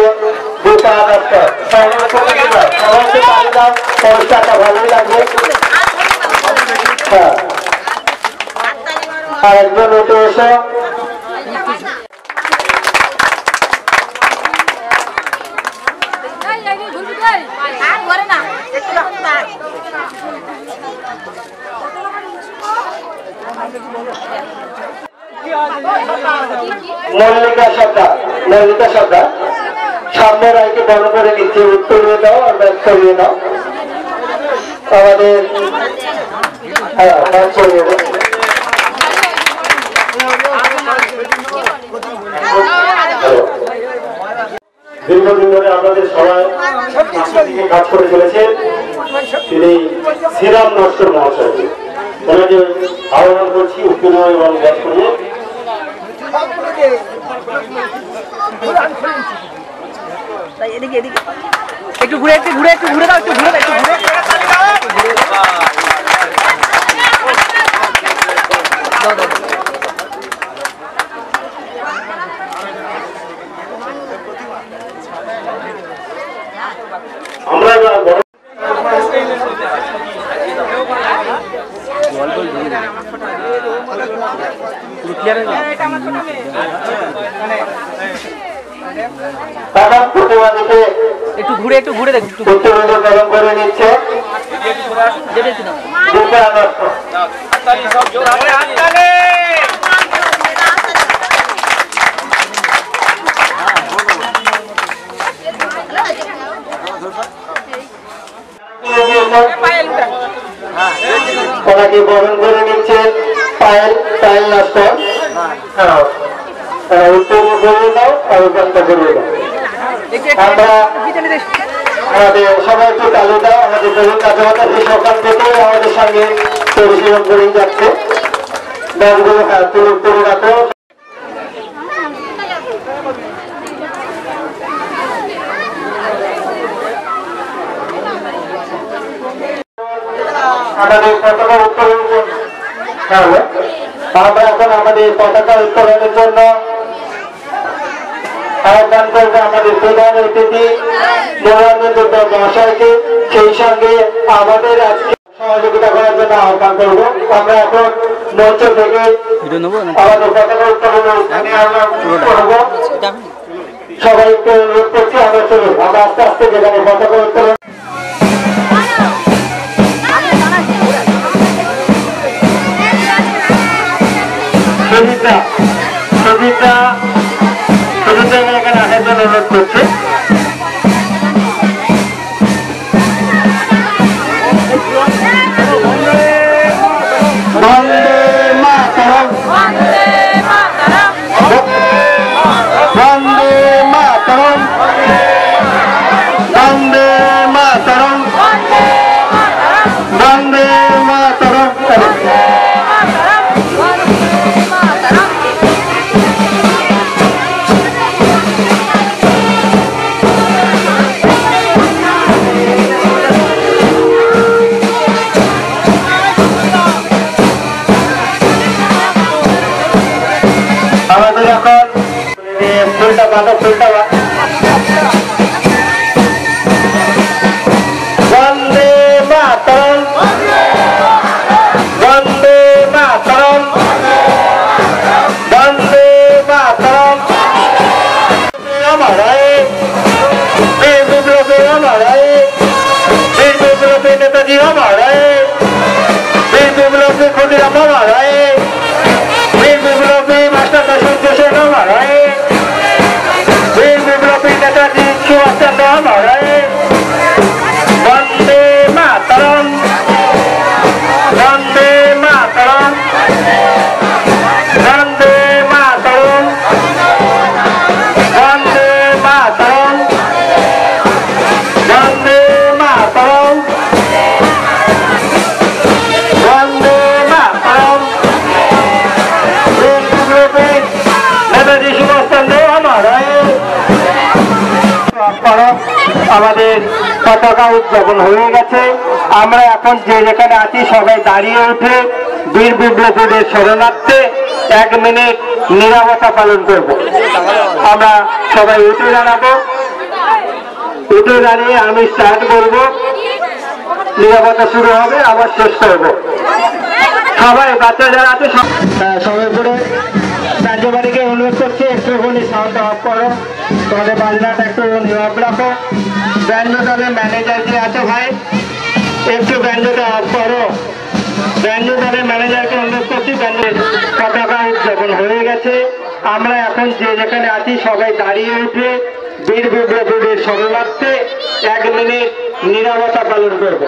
দীপা নস্কর। সবাইকে পানি দাও, পরিষ্কারটা ভালোই লাগবে। হ্যাঁ, আরেকজন উঠে এসো। মল্লিকা সর্দার, মল্লিকা সর্দার সাম্য রায়কে বরণ করে নিচ্ছে। উত্তরিয়ে দাও আর ব্যাগ করিয়ে দাও আমাদের। হ্যাঁ, ব্যাগ করিয়ে দাও। দীর্ঘদিন ধরে আপনাদের সবাই কাজ করে চলেছেন তিনি শ্রীরাম নস্কর মহাশয়। ওনাকে আহ্বান করছি উত্তর এবং ব্যাগ করিয়ে। একটু ঘুরে একটু ঘুরে একটু ঘুরে দাও, একটু ঘুরে একটু ঘুরে। আমরা প্রতিবাদীকে একটু ঘুরে একটু ঘুরে দেখ। উত্তরবঙ্গ গরম করে নিচ্ছে ওনাকে বরণ করে নিচ্ছে পায়েল, পায়েল নস্কর। উত্তর করিয়ে দাও আর ওখানটা করিয়ে দাও। আমরা আমাদের সবাই একটু তালু দাও। আমাদের তরুণ কাজমাতা সেই সকাল থেকে আমাদের সঙ্গে পরিশীলন করেই যাচ্ছে। ব্যাগগুলো তুলে তুলে রাখো। আমাদের পতাকা উত্তোলনের জন্য আমরা এখন আমাদের পতাকা উত্তোলনের জন্য আহ্বান করবো আমাদের প্রধান অতিথি মনোরঞ্জন মহাশয়কে। সেই সঙ্গে আমাদের আজকে সহযোগিতা করার জন্য আহ্বান করবো। আমরা এখন মঞ্চ থেকে আমাদের পতাকা উত্তোলনের স্থানে আমরা করবো। সবাইকে অনুরোধ করছি আমরা চলুন, আমরা আস্তে আস্তে যেখানে পতাকা উত্তোলন বাঁধো ফুলটা বন্দে মাতরম বন্দে মাতরম বন্দে মাতরম हमारा वीर विप्लवी हमारा वीर विप्लवी नेताजी हमारा वीर विप्लवी खुदीराम हमारा वीर विप्लवी मास्टर सूर्य सेन हमारा वीर विप्लवी नेताजी सुभाष चंद्र हमारा वंदे मातरम वंदे मातरम वंदे मातरम वंदे मातरम वंदे मातरम वंदे मातरम नेताजी सुभाष चंद्र हमारा আমাদের পতাকা উদযাপন হয়ে গেছে। আমরা এখন যে যেখানে আছি সবাই দাঁড়িয়ে উঠে বীর বিপ্লবীদের শরণার্থে 1 মিনিট নীরবতা পালন করব। আমরা সবাই উঠে দাঁড়াবো, উঠে দাঁড়িয়ে আমি স্টার্ট করব, নীরবতা শুরু হবে, আবার শেষ করব। সবাই বাচ্চা যারা আছে সবাই করে রাজ্যবাড়িকে অনুরোধ করছি একটুখানি সাউন্ড অফ করো, তোমাদের বাজনাটা একটু নীরব রাখো। ব্যান্ড দলের ম্যানেজার যে আছে ভাই একটু ব্যান্ডটা অফ করো। ব্যান্ড দলের ম্যানেজারকে অনুরোধ করছি, ব্যান্ডের পতাকা উদযাপন হয়ে গেছে। আমরা এখন যে যেখানে আছি সবাই দাঁড়িয়ে উঠে বীর বিপ্লবীদের শরণার্থে 1 মিনিট নীরবতা পালন করব।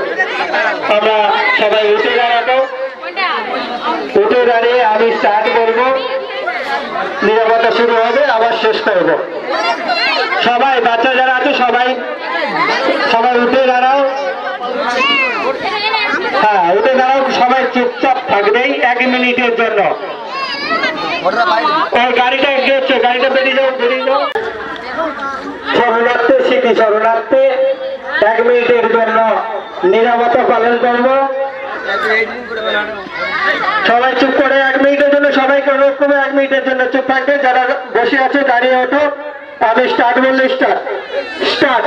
আমরা সবাই উঠে দাঁড়াবো, উঠে দাঁড়িয়ে আমি স্টার্ট করব, নীরবতা শুরু হবে, আবার শেষ করব। সবাই বাচ্চা যারা আছে সবাই সবাই উঠে দাঁড়াও। হ্যাঁ উঠে দাঁড়াও, সবাই চুপচাপ থাকবেই 1 মিনিটের জন্য। ওই গাড়িটা এগিয়েছে, গাড়িটা বেরিয়ে যাও, বেরিয়ে যাও। শরণার্থে স্মৃতি শরণার্থে 1 মিনিটের জন্য নীরবতা পালন করব। সবাই চুপ করে 1 মিনিটের জন্য, সবাইকে অনুরোধ করবো 1 মিনিটের জন্য চুপ থাকবে। যারা বসে আছে দাঁড়িয়ে ওঠো, আমি স্টার্ট বললে স্টার্ট স্টার্ট।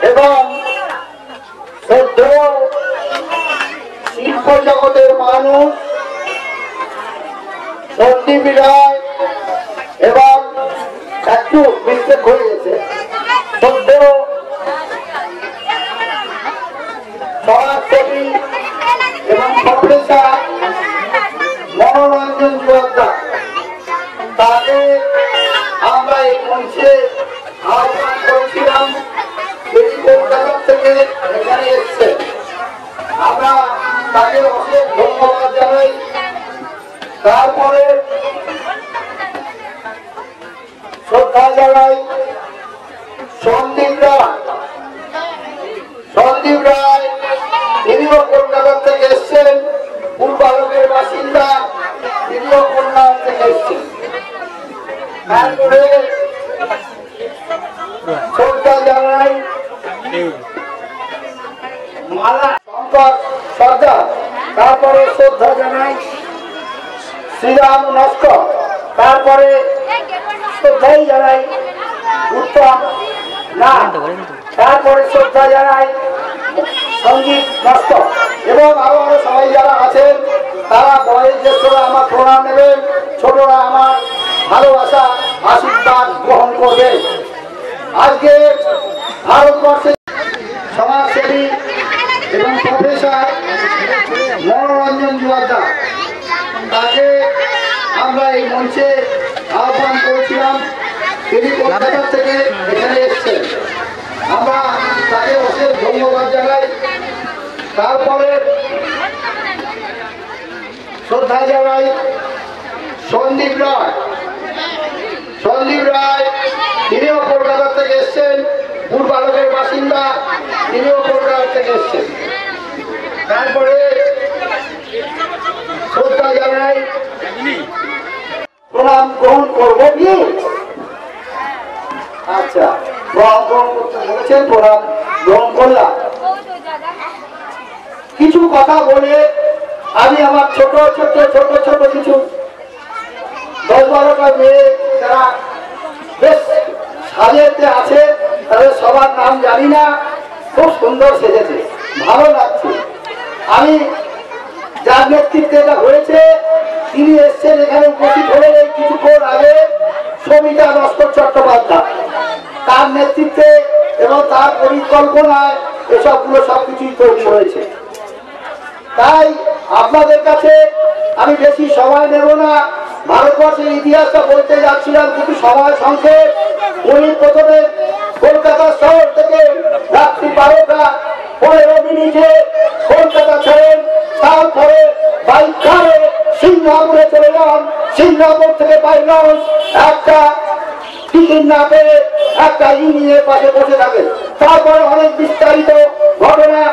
এবং শিল্প জগতের মানুষ নন্দী বিজয় এবং একটু মিস্টেক হয়ে গেছে, সত্ত্বেও সমাজসেবী এবং প্রফেসর মনোরঞ্জন যোদ্ধা তাকে আমরা এই মঞ্চে আহ্বান করেছিলাম। কলকাতা থেকে এখানে এসছে, আমরা তাকে অনেক ধন্যবাদ জানাই। তারপরে শ্রদ্ধা জানাই সন্দীপ রায়। সন্দীপ রায় তিনিও কলকাতা থেকে এসছেন, পূর্বালোকের বাসিন্দা, তিনিও কলকাতা থেকে এসছেন। তারপরে শ্রদ্ধা জানাই মালা শঙ্কর সর্দার। তারপরে শ্রদ্ধা জানাই শ্রীরাম নস্কর। তারপরে শ্রদ্ধাই জানাই উত্তম না। তারপরে শ্রদ্ধা জানাই সঞ্জিত নস্কর এবং আরো সবাই যারা আছেন তারা বয়োজ্যেষ্ঠরা আমার প্রণাম নেবেন, ছোটরা আমার ভালোবাসা আশীর্বাদ গ্রহণ করবে। আজকে ভারতবর্ষের সমাজসেবী এবং প্রফেসর মনোরঞ্জন মুখার্জি, তাকে আমরা এই মঞ্চে আহ্বান করেছিলাম। তিনি কলকাতা থেকে এখানে এসছেন, আমরা তাকে অশেষ ধন্যবাদ জানাই। তারপরে শ্রদ্ধা জানাই সন্দীপ রায়। সন্দীপ রায় তিনিও কলকাতা থেকে এসছেন, পূর্বালোকের বাসিন্দা, তিনিও কলকাতা থেকে এসছেন। তারপরে শ্রদ্ধা জানাই, প্রণাম গ্রহণ করবো কি? আচ্ছা, প্রণাম গ্রহণ করতে বলেছেন, প্রণাম গ্রহণ করলাম। কিছু কথা বলে আমি আমার ছোট ছোট ছোট ছোট কিছু 10-12টা মেয়ে যারা বেশ সাজেতে আছে, তাদের সবার নাম জানি না, খুব সুন্দর সেজেছে, ভালো লাগছে। আমি যার নেতৃত্বে এটা হয়েছে তিনি এসছেন এখানে উপস্থিত হলেন এই কিছুক্ষণ আগে, সবিতা নস্কর চট্টোপাধ্যায়, তার নেতৃত্বে এবং তার পরিকল্পনায় এসবগুলো সবকিছুই তৈরি হয়েছে। তাই আপনাদের কাছে আমি বেশি সময় নেব না, ভারতবর্ষের ইতিহাসটা বলতে যাচ্ছিলাম কিন্তু সময় সংক্ষেপ। উনি প্রথমে কলকাতা শহর থেকে রাত্রি 12টা 15 মিনিটে কলকাতা ছেড়েন, তারপরে বাইক কারে সিঙ্গাপুরে চলে যান, সিঙ্গাপুর থেকে বাই লঞ্চ একটা টিকিট না পেয়ে একটা ইঞ্জিনের পাশে বসে থাকেন। তারপরে অনেক বিস্তারিত ঘটনা,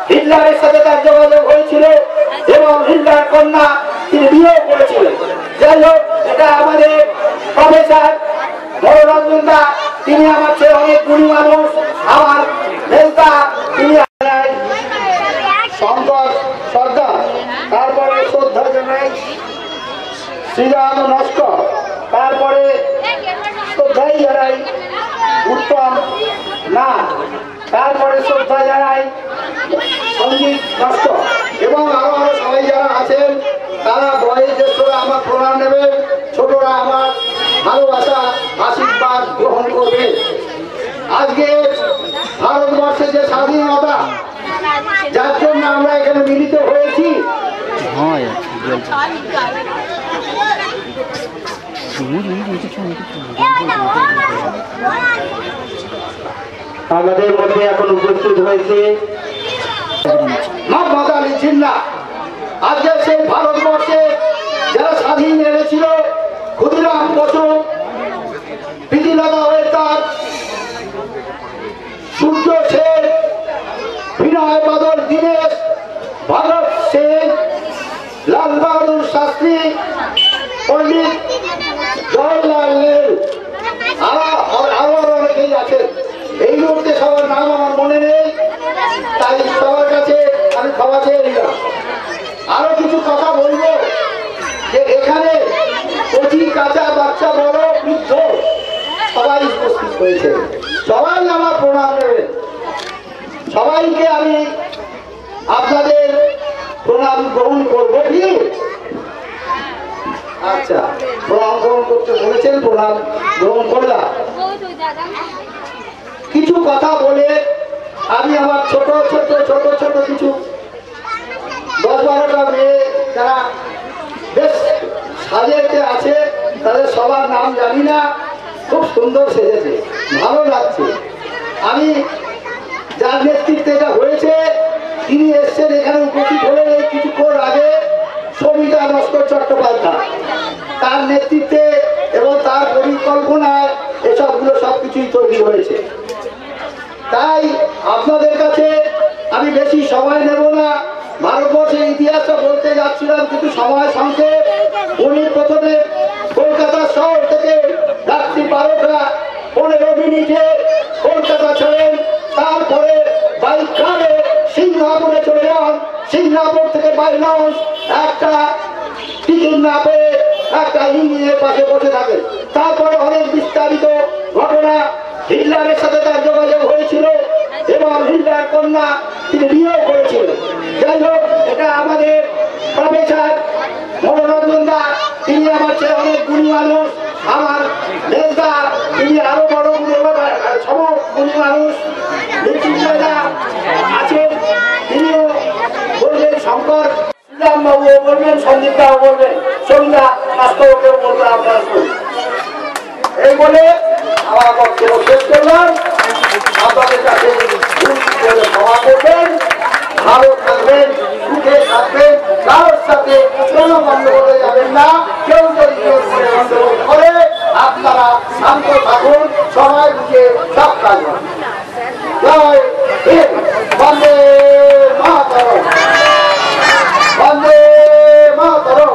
হিটলারের সাথে তার যোগাযোগ হয়েছিল এবং হিটলার কন্যা তিনি বিয়ে করেছিলেন। যাই হোক, এটা আমাদের প্রফেসর মনোরঞ্জন দা, তিনি আমার চেয়ে অনেক গুণী মানুষ, আমার নেতা, তিনি শঙ্কর সর্দার। তারপরে শ্রদ্ধা জানাই শ্রীরাম নস্কর, তারপরে শ্রদ্ধাই জানাই উত্তম না, তারপরে শ্রদ্ধা জানাই সঞ্জিত নস্কর এবং আরো সবাই যারা আছেন তারা বয়োজ্যেষ্ঠরা আমার প্রণাম নেবেন, ছোটরা আমার ভালোবাসা আশীর্বাদ গ্রহণ করবে। আজকে ভারতবর্ষের যে স্বাধীনতা, যার জন্য আমরা এখানে মিলিত হয়েছি, আমাদের মধ্যে এখন উপস্থিত হয়েছে মোহাম্মদ আলী জিন্নাহ। আজকে সেই ভারতবর্ষে যারা স্বাধীন এনেছিল, ক্ষুদিরাম বসু, প্রীতিলতা ওয়েদার, সূর্য সেন, বিনয় বাদল দীনেশ, ভগৎ সিং, লাল বাহাদুর শাস্ত্রী, পণ্ডিত জওহরলাল নেহরু, আরো অনেকেই আছেন। এই মুহূর্তে সবার নাম আমার মনে নেই, তাই সবার কাছে আমি ক্ষমা চেয়ে নিলাম। আরো কিছু কথা বলবো যে এখানে কচি কাঁচা বাচ্চা বড় বৃদ্ধ সবাই উপস্থিত হয়েছে, সবাই আমার প্রণাম নেবেন। সবাইকে আমি আপনাদের প্রণাম গ্রহণ করবো কি? আচ্ছা, প্রণাম গ্রহণ করতে বলেছেন, প্রণাম গ্রহণ করলাম। কিছু কথা বলে আমি আমার ছোট ছোট ছোট ছোট কিছু 10-12টা মেয়ে যারা বেশ সাজেতে আছে, তাদের সবার নাম জানি না, খুব সুন্দর সেজেছে, ভালো লাগছে। আমি যার নেতৃত্বে এটা হয়েছে তিনি এসছেন এখানে উপস্থিত হলেন এই কিছুক্ষণ আগে, সবিতা নস্কর চট্টোপাধ্যায়, তার নেতৃত্বে এবং তার পরিকল্পনায় এসবগুলো সবকিছুই তৈরি হয়েছে। তাই আপনাদের কাছে আমি বেশি সময় নেব না, ভারতবর্ষের ইতিহাসটা বলতে যাচ্ছিলাম কিন্তু সময় সংক্ষেপ। উনি প্রথমে কলকাতা শহর থেকে রাত্রি 12টা 15 মিনিটে কলকাতা ছেড়েন, তারপরে বাইক কারে সিঙ্গাপুরে চলে যান, সিঙ্গাপুর থেকে বাই লঞ্চ একটা টিকিট না পেয়ে একটা ইঞ্জিনের পাশে বসে থাকেন। তারপরে অনেক বিস্তারিত ঘটনা, হিটলারের সাথে তার যোগাযোগ হয়েছিল এবং হিটলার কন্যা তিনি বিয়ে করেছিলেন। যাই হোক, এটা আমাদের প্রফেসর মনোরঞ্জন দা, তিনি আমার চেয়ে অনেক গুণী মানুষ। আমার মেজদা, তিনি আরো বড় সম গুণী মানুষ। মৃত্যুঞ্জয় দা আছেন, তিনিও বলবেন, শঙ্কর বাবুও বলবেন, সন্দীপ দাও বলবেন, সন্ধ্যা বাস্তবকেও বলবেন। আপনারা এই বলে আমার বক্তব্য শেষ করলাম। আপনাদের কাছে ক্ষমা করবেন, ভালো থাকবেন, সুখে থাকবেন, কারোর সাথে কোনো গন্ডগোল যাবেন না। কেউ যদি কেউ করে গন্ডগোল করে আপনারা শান্ত থাকুন, সবাই বুঝে সব কাজ হবে। জয় হিন্দ, বন্দে মাতরম, বন্দে মাতরম,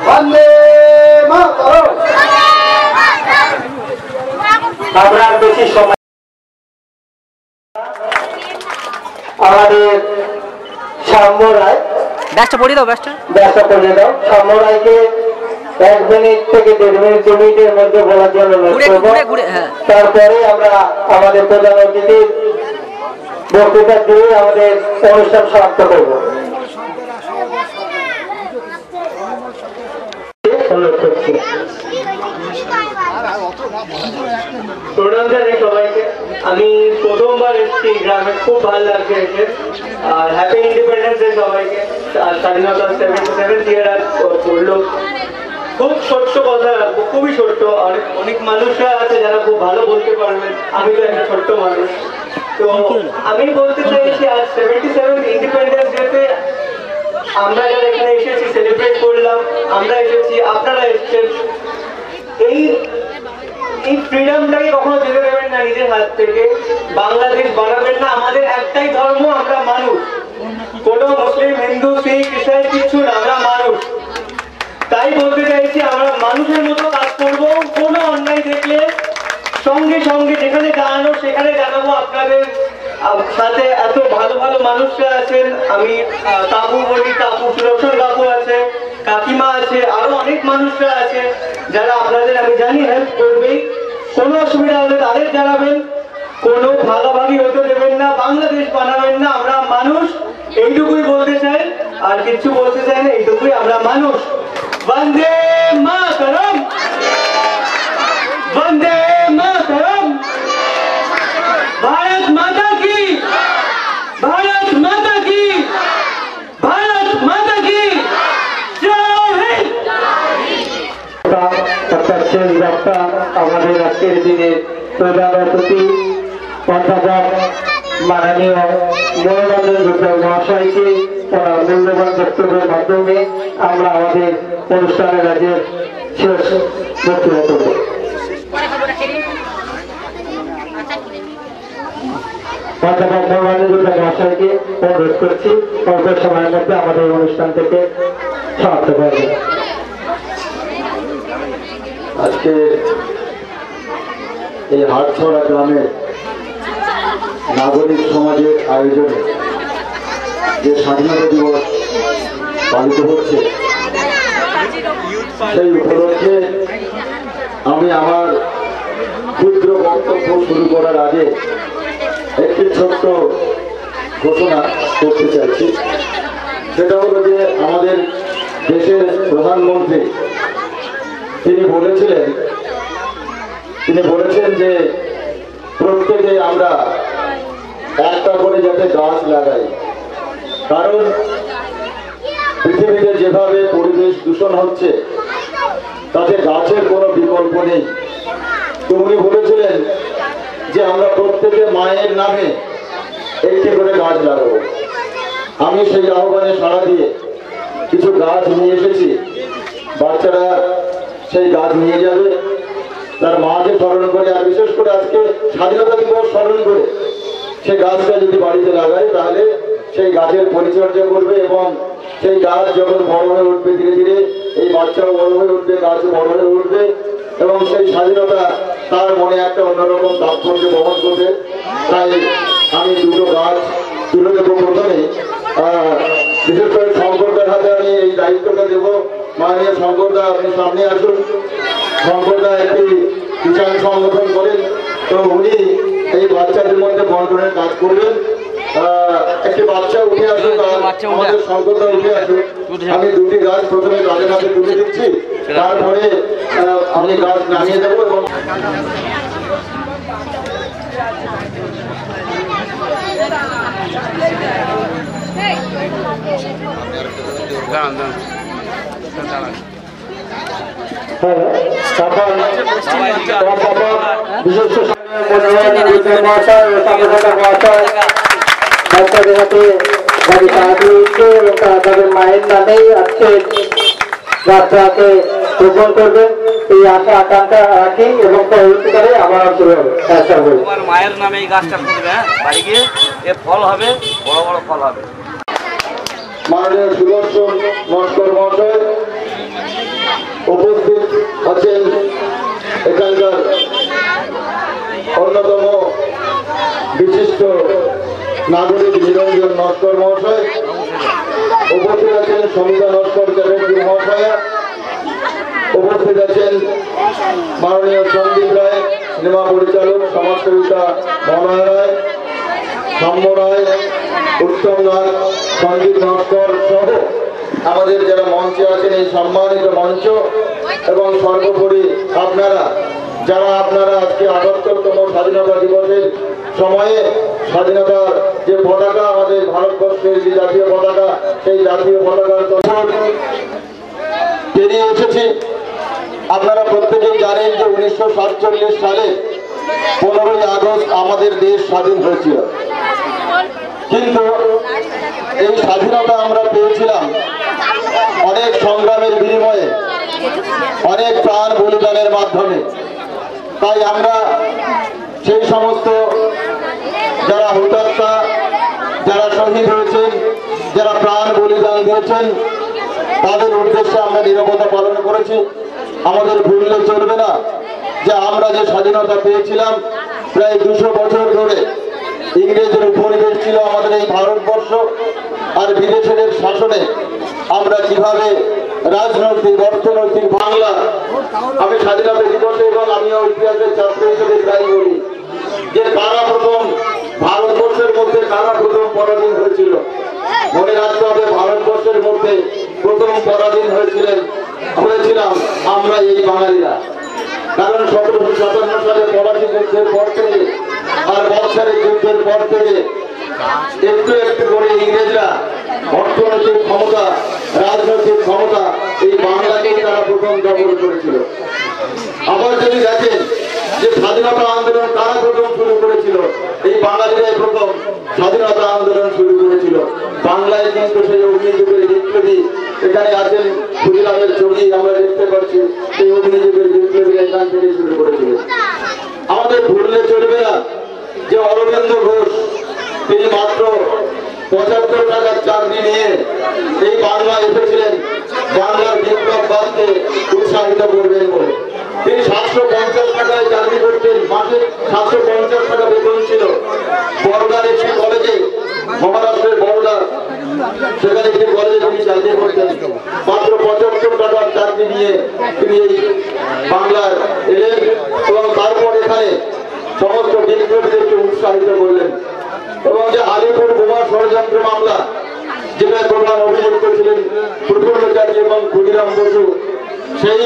বন্দে মাতরম। আমরা বেশি সময় আমাদের সাম্য রায়, ব্যাসটা পড়িয়ে দাও, ব্যাসটা ব্যাখ্যা করে দাও। সাম্য রায়কে 1 মিনিট থেকে 1.5 মিনিট 2 মিনিটের মধ্যে বলার জন্য ঘুরে অনুরোধ ঘুরে করব। ঘুরে, হ্যাঁ। তারপরে আমরা আমাদের প্রধান অতিথির বক্তৃতা দিয়ে আমাদের অনুষ্ঠান সমাপ্ত করব। অনুরোধ করছি। প্রণাম জানাই সবাইকে। আমি প্রথমবার এসেছি গ্রামে, খুব ভালো লাগছে এসে। আর হ্যাপি ইন্ডিপেন্ডেন্স ডে সবাইকে। আর স্বাধীনতা 77th ইয়ার আজ পড়লো। খুব ছোট্ট কথা রাখবো, খুবই ছোট্ট। অনেক মানুষরা আছে যারা খুব ভালো বলতে পারবেন, আমি তো একটা ছোট্ট মানুষ। তো আমি বলতে চাইছি আজ 77th ইন্ডিপেন্ডেন্স ডেতে আমরা যারা এখানে এসেছি সেলিব্রেট করলাম, আমরা এসেছি, আপনারা এসেছেন। এই ফ্রিডমটাকে কখনো যেতে দেবেন না নিজের হাত থেকে। বাংলাদেশ বানাবেন না। আমাদের একটাই ধর্ম, আমরা মানুষ। কোনো মুসলিম, হিন্দু, শিখ, ইসাই কিছু না, আমরা মানুষ। তাই বলতে চাইছি আমরা মানুষের মতো কাজ করবো। কোনো অন্যায় দেখলে সঙ্গে সঙ্গে যেখানে জানানো সেখানে জানাবো। আপনাদের সাথে এত ভালো ভালো মানুষরা আছেন। আমি কাকু বলি, কাকু সুরক্ষণ কাকু আছে, কাকিমা আছে, আরো অনেক মানুষরা আছে যারা আপনাদের আমি জানি হেল্প করবে। কোনো অসুবিধা হলে তাদের জানাবেন। কোনো ভাগাভাগি হতে দেবেন না, বাংলাদেশ বানাবেন না। আমরা মানুষ, এইটুকুই বলতে চাই, আর কিছু বলতে চাই না। এইটুকুই, আমরা মানুষ। বন্দে মাতরম, বন্দে মাতরম। भारत माता की, भारत माता की, भारत माता की जय हिंद। আমাদের আজকের দিনে প্রধান অতিথি অধ্যাপক মাননীয় মনোরঞ্জন গুপ্ত মহাশয়কে ওনার মূল্যবান বক্তব্যের মাধ্যমে আমরা আমাদের অনুষ্ঠানের আজকে শেষ বক্তব্য করব। অধ্যাপক মনোরঞ্জন গুপ্ত মহাশয়কে অনুরোধ করছি অল্প সময়ের মধ্যে আমাদের অনুষ্ঠান থেকে সমাপ্ত করবে। আজকে এই হাটছড়া গ্রামের নাগরিক সমাজের আয়োজনে যে স্বাধীনতা দিবস পালিত হচ্ছে, সেই উপলক্ষে আমি আমার ক্ষুদ্র বক্তব্য শুরু করার আগে একটি ছোট্ট ঘোষণা করতে চাইছি। সেটা হলো যে আমাদের দেশের প্রধানমন্ত্রী তিনি বলেছেন যে প্রত্যেকে আমরা একটা করে যাতে গাছ লাগাই। কারণ পৃথিবীতে যেভাবে পরিবেশ দূষণ হচ্ছে তাতে গাছের কোনো বিকল্প নেই। তো উনি বলেছিলেন যে আমরা প্রত্যেকে মায়ের নামে একটি করে গাছ লাগাবো। আমি সেই আহ্বানে সাড়া দিয়ে কিছু গাছ নিয়ে এসেছি। বাচ্চারা সেই গাছ নিয়ে যাবে, তার মাকে স্মরণ করে, আর বিশেষ করে আজকে স্বাধীনতা দিবস স্মরণ করে সেই গাছটা যদি বাড়িতে লাগায় তাহলে সেই গাছের পরিচর্যা করবে এবং সেই গাছ যখন বড় হয়ে উঠবে ধীরে ধীরে, এই বাচ্চাও বড় হয়ে উঠবে, গাছও বড় হয়ে উঠবে এবং সেই স্বাধীনতা তার মনে একটা অন্যরকম তাৎপর্য বহন করবে। তাই আমি দুটো গাছ তুলে দেবো। প্রথমে বিশেষ করে শঙ্করদার হাতে আমি এই দায়িত্বটা দেবো। মাননীয় শঙ্করদা, আপনি সামনে আসুন। শঙ্করদা একটি কিষাণ সংগঠন করেন, তো উনি এই বাচ্চাদের মধ্যে বন্টনের কাজ করবেন। একটি বাচ্চা উঠে আসুন, আমাদের সংকটটা উঠে আসুক। আমি দুটি গাছ প্রথমে তাদের হাতে তুলে দিচ্ছি, তারপরে আমি গাছ নামিয়ে দেবো এবং তাদের মায়ের নামেই আজকে যাত্রাকে গ্রহণ করবেন এই আশা আকাঙ্ক্ষা রাখি এবং পরবর্তীকালে আমার তোমার মায়ের নামে এই গাছটা করবে, হ্যাঁ বাড়ি গিয়ে এর ফল হবে, বড় বড় ফল হবে। মাননীয় সুদর্শন নস্কর মহাশয় উপস্থিত আছেন, এখানকার অন্যতম বিশিষ্ট নাগরিক নিরঞ্জন নস্কর মহাশয়, উপস্থিত আছেন সমিতা নস্কর চ্যাটার্জি মহাশয়া, উপস্থিত আছেন মাননীয় সন্দীপ রায় সিনেমা পরিচালক, সমাজসেবিকা মলয় রায়, সাম্য রায়, উত্তম নাথ, সঞ্জীব নস্কর সহ আমাদের যারা মঞ্চে আছেন এই সম্মানিত মঞ্চ, এবং সর্বোপরি আপনারা যারা আজকে ৭৮তম স্বাধীনতা দিবসের সময়ে স্বাধীনতার যে পতাকা, আমাদের ভারতবর্ষের যে জাতীয় পতাকা, সেই জাতীয় পতাকার পেরিয়ে এসেছি। আপনারা প্রত্যেকেই জানেন যে ১৯৪৭ সালে ১৫ই আগস্ট আমাদের দেশ স্বাধীন হয়েছিল, কিন্তু এই স্বাধীনতা আমরা পেয়েছিলাম অনেক সংগ্রামের বিনিময়ে, অনেক প্রাণ বলিদানের মাধ্যমে। তাই আমরা সেই সমস্ত যারা হুতাত্মা, যারা শহীদ হয়েছেন, যারা প্রাণ বলিদান দিয়েছেন, তাদের উদ্দেশ্যে আমরা নীরবতা পালন করেছি। আমাদের ভুললে চলবে না যে আমরা যে স্বাধীনতা পেয়েছিলাম প্রায় ২০০ বছর ধরে ইংরেজের উপনিবেশ ছিল আমাদের এই ভারতবর্ষ, আর বিদেশিদের শাসনে আমরা কিভাবে রাজনৈতিক, অর্থনৈতিক বাংলা, আমি স্বাধীনতা দিবসে এবং আমিও ইতিহাসের ছাত্র হিসেবে প্রায় বলি যে কারা প্রথম ভারতবর্ষের মধ্যে কারা প্রথম পরাধীন হয়েছিল। মনে রাখতে হবে, ভারতবর্ষের মধ্যে প্রথম পরাধীন হয়েছিলাম আমরা এই বাঙালিরা। কারণ ১৭৫৭ সালে পলাশী যুদ্ধের পর থেকে আর বৎসরের যুদ্ধের পর থেকে একটু একটু করে ইংরেজরা অর্থনৈতিক ক্ষমতা, রাজনৈতিক ক্ষমতা এই বাংলাকেই তারা প্রথম দখল করেছিল। আবার যদি দেখেন যে স্বাধীনতা আন্দোলন কারা প্রথম শুরু করেছিল, এই বাঙালিরাই প্রথম স্বাধীনতা আন্দোলন শুরু করেছিল। বাংলায় কিন্তু সেই অগ্নিযুগের বিপ্লবী এখানে আছেন, ক্ষুদিরামের ছবি আমরা দেখতে পাচ্ছি, সেই অগ্নিযুগের বিপ্লবী এখান থেকে শুরু করেছিল। আমাদের ভুললে চলবে না যে অরবিন্দ ঘোষ তিনি মাত্র ৭৫ টাকার চাকরি নিয়ে এই বাংলা এসেছিলেন বাংলার বিপ্লব বাদকে উৎসাহিত করবেন বলে। তিনি ৭৫০ টাকায় চাকরি করতেন, মাসে ৭৫০ টাকা বেতন ছিল। বরোদার একটি কলেজে, মহারাষ্ট্রের বরোদা, সেখানে একটি কলেজে তিনি চাকরি করতেন। মাত্র ৭৫ টাকার চাকরি নিয়ে তিনি এই বাংলার এলেন এবং তারপর এখানে সমস্ত বিপ্লবীদেরকে উৎসাহিত করলেন। এবং যে আলিপুর বোমা ষড়যন্ত্র মামলা, যেটা প্রধান অভিযুক্ত ছিলেন প্রফুল্লচারী এবং ক্ষুদিরাম বসু, সেই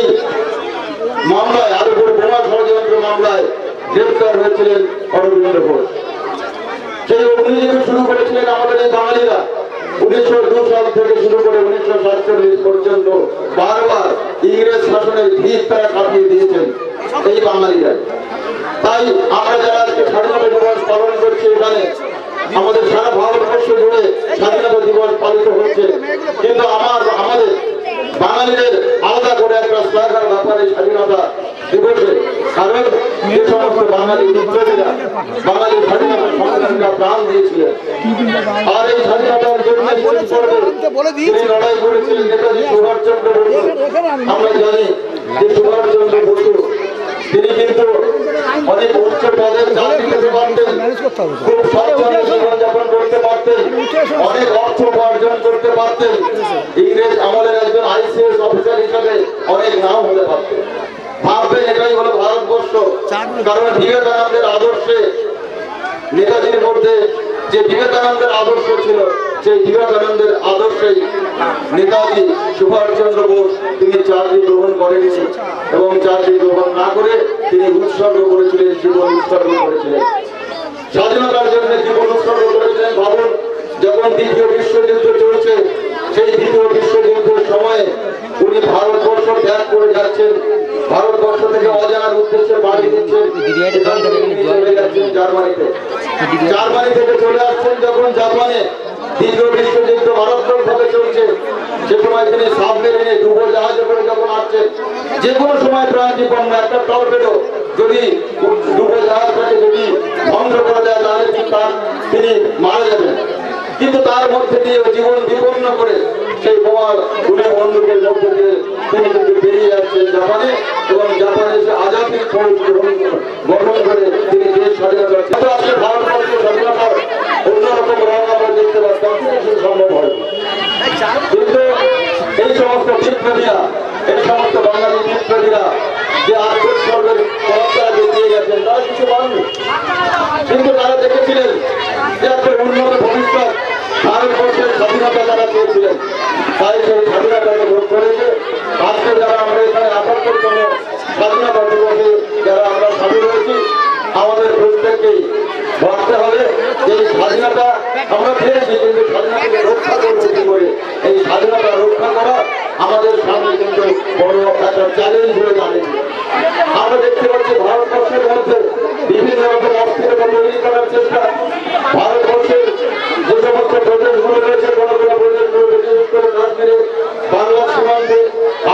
মামলায়, আলিপুর বোমা ষড়যন্ত্র মামলায় গ্রেপ্তার হয়েছিলেন অরবিন্দ ঘোষ। সেই অগ্নিযুগ শুরু করেছিলেন আমাদের এই বাঙালিরা। ১৯০২ সাল থেকে শুরু করে ১৯৪৭ পর্যন্ত বারবার ইংরেজ শাসনের ভিত তারা কাটিয়ে দিয়েছেন এই বাঙালিরা। তাই আমরা যারা আজকে স্বাধীনতা দিবস পালন করছি, এখানে আমাদের সারা ভারতবর্ষ জুড়ে স্বাধীনতা দিবস পালিত হচ্ছে, কিন্তু আমাদের বাঙালিদের আলাদা করে একটা শ্লাঘার ব্যাপারে স্বাধীনতা দিবসে। কারণ যে সমস্ত বাঙালি বিপ্লবীরা বাঙালি স্বাধীনতা সংগ্রামীরা প্রাণ দিয়েছিলেন, আর এই স্বাধীনতার জন্য তিনি লড়াই করেছিলেন নেতাজি সুভাষচন্দ্র বসু। আমরা জানি যে সুভাষচন্দ্র বসু তিনি কিন্তু অনেক উচ্চ পদের চাকরি পেতে পারতেন, খুব সচ্ছলে জীবনযাপন করতে পারতেন, অনেক অর্থ উপার্জন করতে পারতেন, ইংরেজ আমলের একজন ICS অফিসার হিসাবে অনেক নাম হতে পারতেন। ভাববেন এটাই হলো ভারতবর্ষ। কারণ বিবেকানন্দের আদর্শে, নেতাজির মধ্যে যে বিবেকানন্দের আদর্শ ছিল সেই বিবেকানন্দের আদর্শেই নেতাজি সুভাষচন্দ্র বোস তিনি চাকরি গ্রহণ করেননি এবং চাকরি গ্রহণ না করে তিনি উৎসর্গ করেছিলেন, জীবন উৎসর্গ করেছিলেন, স্বাধীনতার জন্য জীবন উৎসর্গ করেছিলেন। ভাবুন, যখন দ্বিতীয় বিশ্বযুদ্ধ চলছে, সেই দ্বিতীয় বিশ্বযুদ্ধের সময়ে উনি ভারতবর্ষ ত্যাগ করে যাচ্ছেন, ভারতবর্ষ থেকে অজানার উদ্দেশ্যে বাড়ি দিচ্ছেন, চলে যাচ্ছেন জার্মানিতে। জার্মানি থেকে চলে আসছেন যখন জাপানে দ্বিতীয় বিশ্বযুদ্ধ মারাত্মকভাবে চলছে, সে সময় তিনি সাবমেরিনে ডুবো জাহাজে করে যখন আসছেন, যে কোনো সময় প্রাণ বিপন্ন একটা টর্পেডো যদি ডুবো জাহাজটাকে যদি ধ্বংস করা যায় তাহলে তিনি মারা যাবেন। কিন্তু তার মধ্যে দিয়ে জীবন বিপন্ন করে সেই বোমা গুলি বন্দুকের মধ্যে দিয়ে তিনি কিন্তু বেরিয়ে যাচ্ছেন জাপানে, এবং জাপানে সে আজাদের ফৌজ গঠন করে তিনি দেশ স্বাধীনতা। আজকে ভারতবর্ষের স্বাধীনতার অন্যরকম রং আমরা দেখতে পাচ্ছি, কিন্তু সম্ভব হয়। কিন্তু এই সমস্ত বিপ্লবীরা, এই সমস্ত বাঙালি বিপ্লবীরা যে আত্মোৎসর্গের পরম্পরা দেখিয়ে গেছেন, তারা কিছু পাননি। কিন্তু তারা দেখেছিলেন যে একটা উন্নত ভবিষ্যৎ ভারতবর্ষের স্বাধীনতা তারা পেয়েছিলেন, তাই সেই স্বাধীনতাকে ভোগ করেছে। আজকে যারা আমরা এখানে ৭৮তম স্বাধীনতা দিবসে যারা আমরা সামিল হয়েছি, আমাদের প্রত্যেককেই ভাবতে হবে যে এই স্বাধীনতা আমরা পেয়েছি, কিন্তু স্বাধীনতাকে রক্ষা করতে কি করে, এই স্বাধীনতা রক্ষা করা আমাদের সামনে কিন্তু বড় একটা চ্যালেঞ্জ হয়ে দাঁড়িয়েছে। আমরা দেখতে পাচ্ছি ভারতবর্ষের মধ্যে বিভিন্ন রকম অস্থিরতা তৈরি করার চেষ্টা। ভারতবর্ষের যে সমস্ত প্রদেশগুলো রয়েছে, কোনো কোনো প্রদেশগুলো বিশেষ করে কাশ্মীরে, বাংলা সীমান্তে,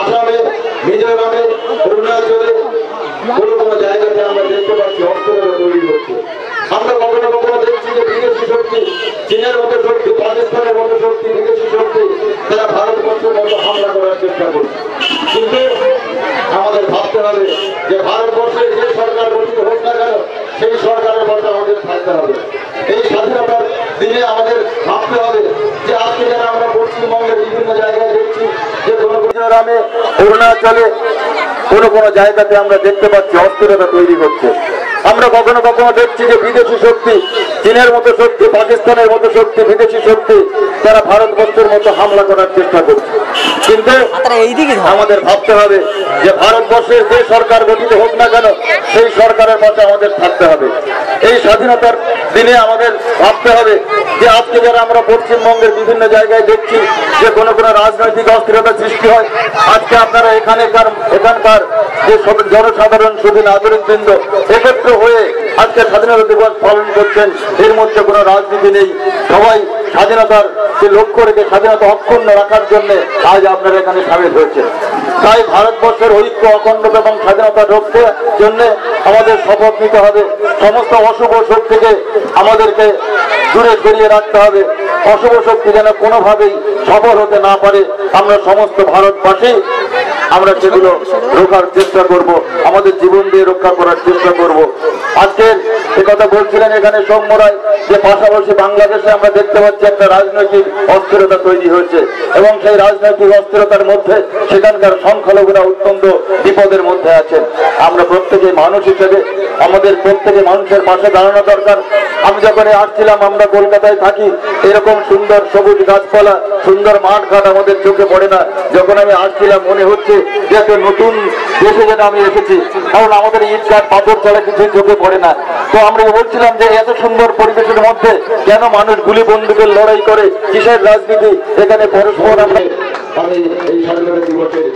আসামে, মিজোরামে, অরুণাচলে কোনো কোনো জায়গাতে আমরা দেখতে পাচ্ছি অস্থিরতা তৈরি হচ্ছে। আমরা কখনো কখনো দেখছি যে বিদেশি শক্তি, চীনের মতো শক্তি, পাকিস্তানের মতো শক্তি, বিদেশি শক্তি তারা ভারতবর্ষের মতো হামলা করার চেষ্টা করছে। কিন্তু আমাদের ভাবতে হবে যে ভারতবর্ষের যে সরকার গঠিত হোক না কেন, সেই সরকারের মধ্যে আমাদের থাকতে হবে। এই স্বাধীনতার দিনে আমাদের ভাবতে হবে যে আজকে যারা আমরা পশ্চিমবঙ্গের বিভিন্ন জায়গায় দেখছি যে কোনো মিজোরামে, অরুণাচলে কোনো কোনো জায়গাতে আমরা দেখতে পাচ্ছি অস্থিরতা তৈরি হচ্ছে। আমরা কখনো কখনো দেখছি যে বিদেশি শক্তি, চীনের মতো শক্তি, পাকিস্তানের মতো শক্তি, বিদেশি শক্তি তারা ভারতবর্ষের মতো হামলা করার চেষ্টা করছে। কিন্তু আমাদের ভাবতে হবে যে ভারতবর্ষের যে সরকার গঠিত হোক না কেন, সেই সরকারের মতো আমাদের থাকতে হবে। এই স্বাধীনতার দিনে আমাদের ভাবতে হবে যে আজকে যারা আমরা পশ্চিমবঙ্গের বিভিন্ন জায়গায় দেখছি যে কোনো কোনো রাজনৈতিক অস্থিরতা সৃষ্টি হয়, আজকে আপনারা এখানকার যে জনসাধারণ শুধু নাগরিকবৃন্দ একত্র হয়ে আজকে স্বাধীনতা দিবস পালন করছেন, এর মধ্যে কোনো রাজনীতি নেই। সবাই স্বাধীনতার যে লক্ষ্য রেখে স্বাধীনতা অক্ষুণ্ণ রাখার জন্য আজ আপনারা এখানে সামিল হয়েছে। তাই ভারতবর্ষের ঐক্য, অখণ্ডতা এবং স্বাধীনতা রক্ষার জন্য আমাদের শপথ নিতে হবে। সমস্ত অশুভ শক্তিকে আমাদেরকে দূরে সরিয়ে রাখতে হবে। অশুভ শক্তি যেন কোনোভাবেই সফল হতে না পারে, আমরা সমস্ত ভারতবাসী আমরা সেগুলো রক্ষার চেষ্টা করব, আমাদের জীবন দিয়ে রক্ষা করার চেষ্টা করব। আজকের কথা বলছিলেন এখানে সৌম্য রায় যে পাশাপাশি বাংলাদেশে আমরা দেখতে পাচ্ছি একটা রাজনৈতিক অস্থিরতা তৈরি হয়েছে, এবং সেই রাজনৈতিক অস্থিরতার মধ্যে সেখানকার সংখ্যালঘুরা অত্যন্ত বিপদের মধ্যে আছেন। আমরা প্রত্যেকে মানুষ হিসেবে আমাদের প্রত্যেকে মানুষের পাশে দাঁড়ানো দরকার। আমি যখন আসছিলাম, আমরা কলকাতায় থাকি, এরকম সুন্দর সবুজ গাছপালা, সুন্দর মাঠ ঘাট আমাদের চোখে পড়ে না। যখন আমি আসছিলাম মনে হচ্ছে যে একটা নতুন দেশে যেন আমি এসেছি, কারণ আমাদের ইট কাঠ পাথর ছাড়া কিছুই চোখে পড়ে না। তো আমরা বলছিলাম যে এত সুন্দর পরিবেশের মধ্যে কেন মানুষ গুলি বন্দুকের লড়াই করে, কিসের রাজনীতি, এখানে পরস্পর আমি এই স্বাধীনতা দিবসের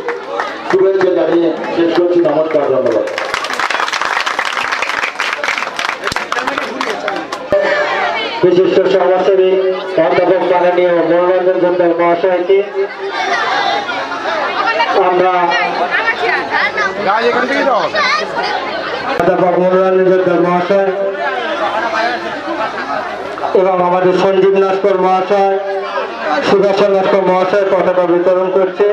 শুভেচ্ছা জানিয়ে শেষ করছি। নমস্কার, ধন্যবাদ। বিশিষ্ট সমাজসেবী অধ্যাপক মাননীয় মনোরঞ্জন সরকার মহাশয়কে আমরা অধ্যাপক মনোরঞ্জন সরকার মহাশয় এবং আমাদের সঞ্জীব নস্কর মহাশয়, সুদর্শন নস্কর মহাশয় পতাকা বিতরণ করছে।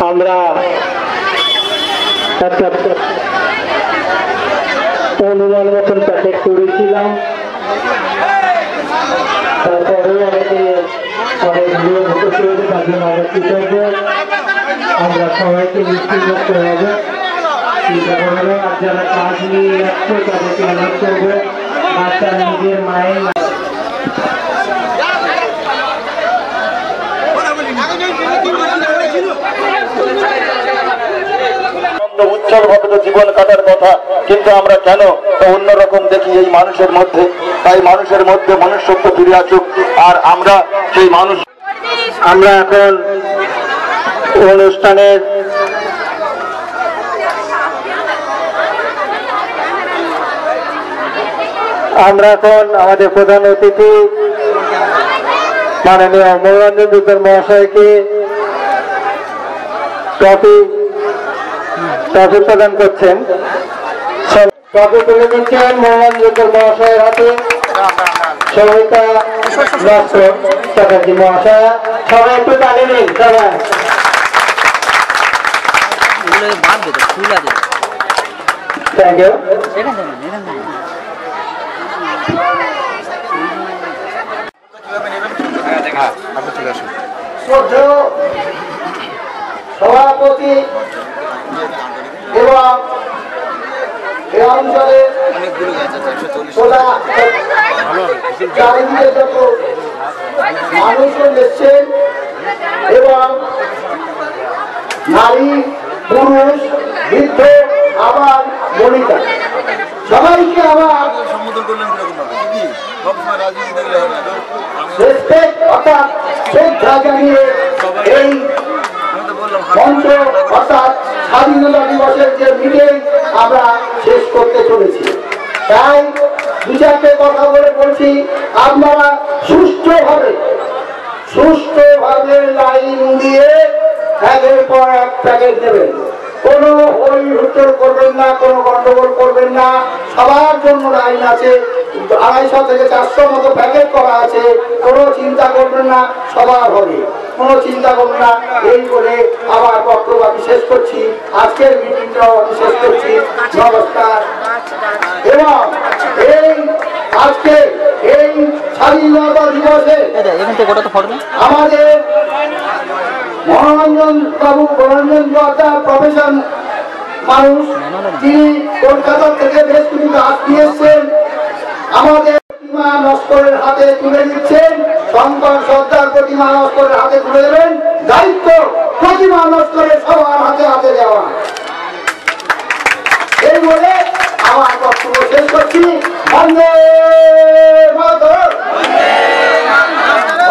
আমরা একটা অনুমান মতন প্যাকেট করেছিলাম, তারপরেও আমাকে অনেক দূরে হতে চলেছে, তার জন্য আমরা কৃতজ্ঞ। আমরা সবাইকে মিষ্টি করতে হবে, চিন্তা করবে। আর যারা কাজ নিয়ে যাচ্ছে তাদেরকে অনুরোধ করবে বাচ্চারা নিজের মায়ের উজ্জ্বল ভাবে তো জীবন কাটার কথা, কিন্তু আমরা কেন অন্যরকম দেখি এই মানুষের মধ্যে। তাই মানুষের মধ্যে মনুষ্যত্ব ফিরে আসুক, আর আমরা সেই মানুষ। আমরা এখন অনুষ্ঠানের আমাদের প্রধান অতিথি মাননীয় মনোরঞ্জন দুধের মহাশয়কে ট্রফি প্রদান করছেন। ট্রফি তুলে দিচ্ছেন মনোরঞ্জন মহাশয়ের হাতে সবিতা চ্যাটার্জি মহাশয়। সবাই একটু তালি দিন সবাই। Thank you. সভাপতি এবং এই অঞ্চলের চারিদিকে যত মানুষজন এসছেন এবং নারী পুরুষ বৃদ্ধ আবার বনিতা সবাইকে আবার রেসপেক্ট অর্থাৎ শ্রদ্ধা জানিয়ে এই মঞ্চ অর্থাৎ স্বাধীনতা দিবসের যে মিটিং আমরা শেষ করতে চলেছি। তাই দু চারটে কথা বলে বলছি, আপনারা সুষ্ঠুভাবে লাইন দিয়ে একের পর এক প্যাকেট দেবেন। কোনো হই হুট্টোড় করবেন না, কোনো গন্ডগোল করবেন না। সবার জন্য লাইন আছে, 250 থেকে 400 মতো প্যাকেট করা আছে। কোনো চিন্তা করবেন না, সবার হবে, কোনো চিন্তা করবেন না। এই করে আমার বক্তব্য আমি শেষ করছি, আজকের মিটিংটাও আমি শেষ করছি। নমস্কার। এবং আজকে এই স্বাধীনতা দিবসে আমাদের মনোরঞ্জন প্রফেশন মানুষ, তিনি কলকাতা থেকে বেশ কিছু গাছ দিয়েছেন, আমাদের প্রতিমা নস্করের হাতে তুলে দিচ্ছেন। শঙ্কর সর্দার প্রতিমা নস্করের হাতে তুলে দেবেন। দায়িত্ব প্রতিমা নস্করের সবার হাতে দেওয়া। এই বলে আমার বক্তব্য শেষ করছি। বন্দে মাতরম,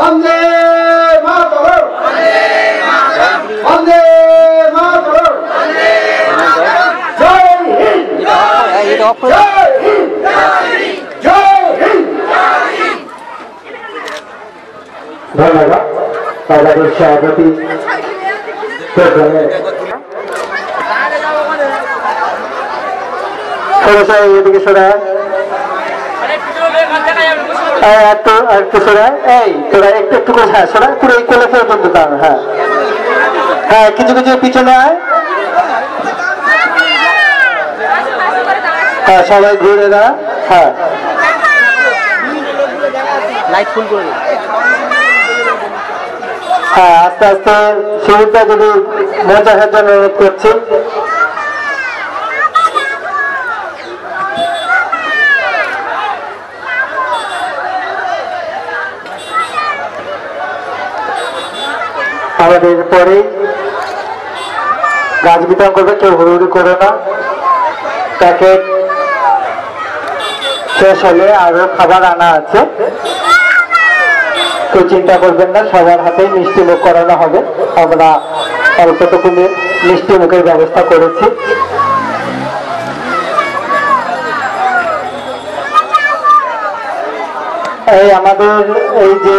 বন্দে মাতরম, বন্দে মাতরম। জয় হিন্দ, জয় হিন্দ, জয় হিন্দ। ধন্যবাদ আমাদের সভাপতি এদিকে সরা একটু সরা, এই তোরা একটু করে, হ্যাঁ সরা পুরো এই কোলে ফেরত দাম। হ্যাঁ হ্যাঁ, কিছু পিছনে আয়। হ্যাঁ সবাই ঘুরে দাঁড়া। হ্যাঁ লাইট ফুল করে হ্যাঁ, আস্তে আস্তে শুরুটা যদি মজা হওয়ার জন্য অনুরোধ করছি। আমাদের পরে গাছ বিতরণ করবে, কেউ হুড়ুহুড়ি করো না। প্যাকেট শেষ হলে আরো খাবার আনা আছে, কেউ চিন্তা করবেন না, সবার হাতেই মিষ্টি মুখ করানো হবে। আমরা অল্পটুকু মিষ্টি মুখের ব্যবস্থা করেছি। এই আমাদের এই যে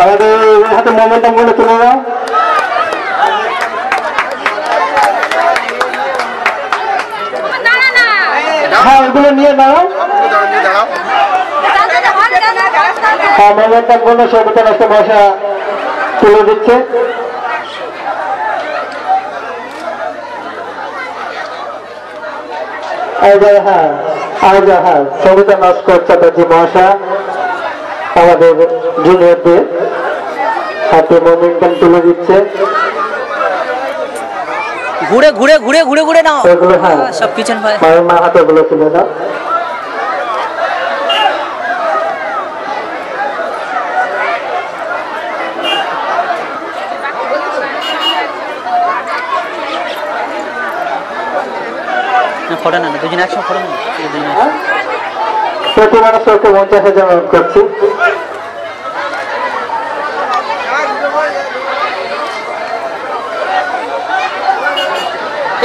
আমাদের হাতে মোমেন্টাম গুলো তুলে দাও। হ্যাঁ, ওইগুলো নিয়ে দাঁড়াও। হ্যাঁ, মোমেন্টাম গুলো সবিতা নষ্ট বসা তুলে দিচ্ছে। হ্যাঁ, সবিতা নস্কর চ্যাটার্জি মহাশয় আমাদের জুনিয়রদের হাতে মোমেন্টাম তুলে দিচ্ছে। ঘুরে ঘুরে ঘুরে ঘুরে ঘুরে নাও ওগুলো, হ্যাঁ, সব পিছন পায়। মায়ের মা হাতে ওগুলো তুলে দাও। ফটো না, দুজন একসঙ্গে ফটো না, প্রতি মানুষকে 50,000 অনুরোধ করছি।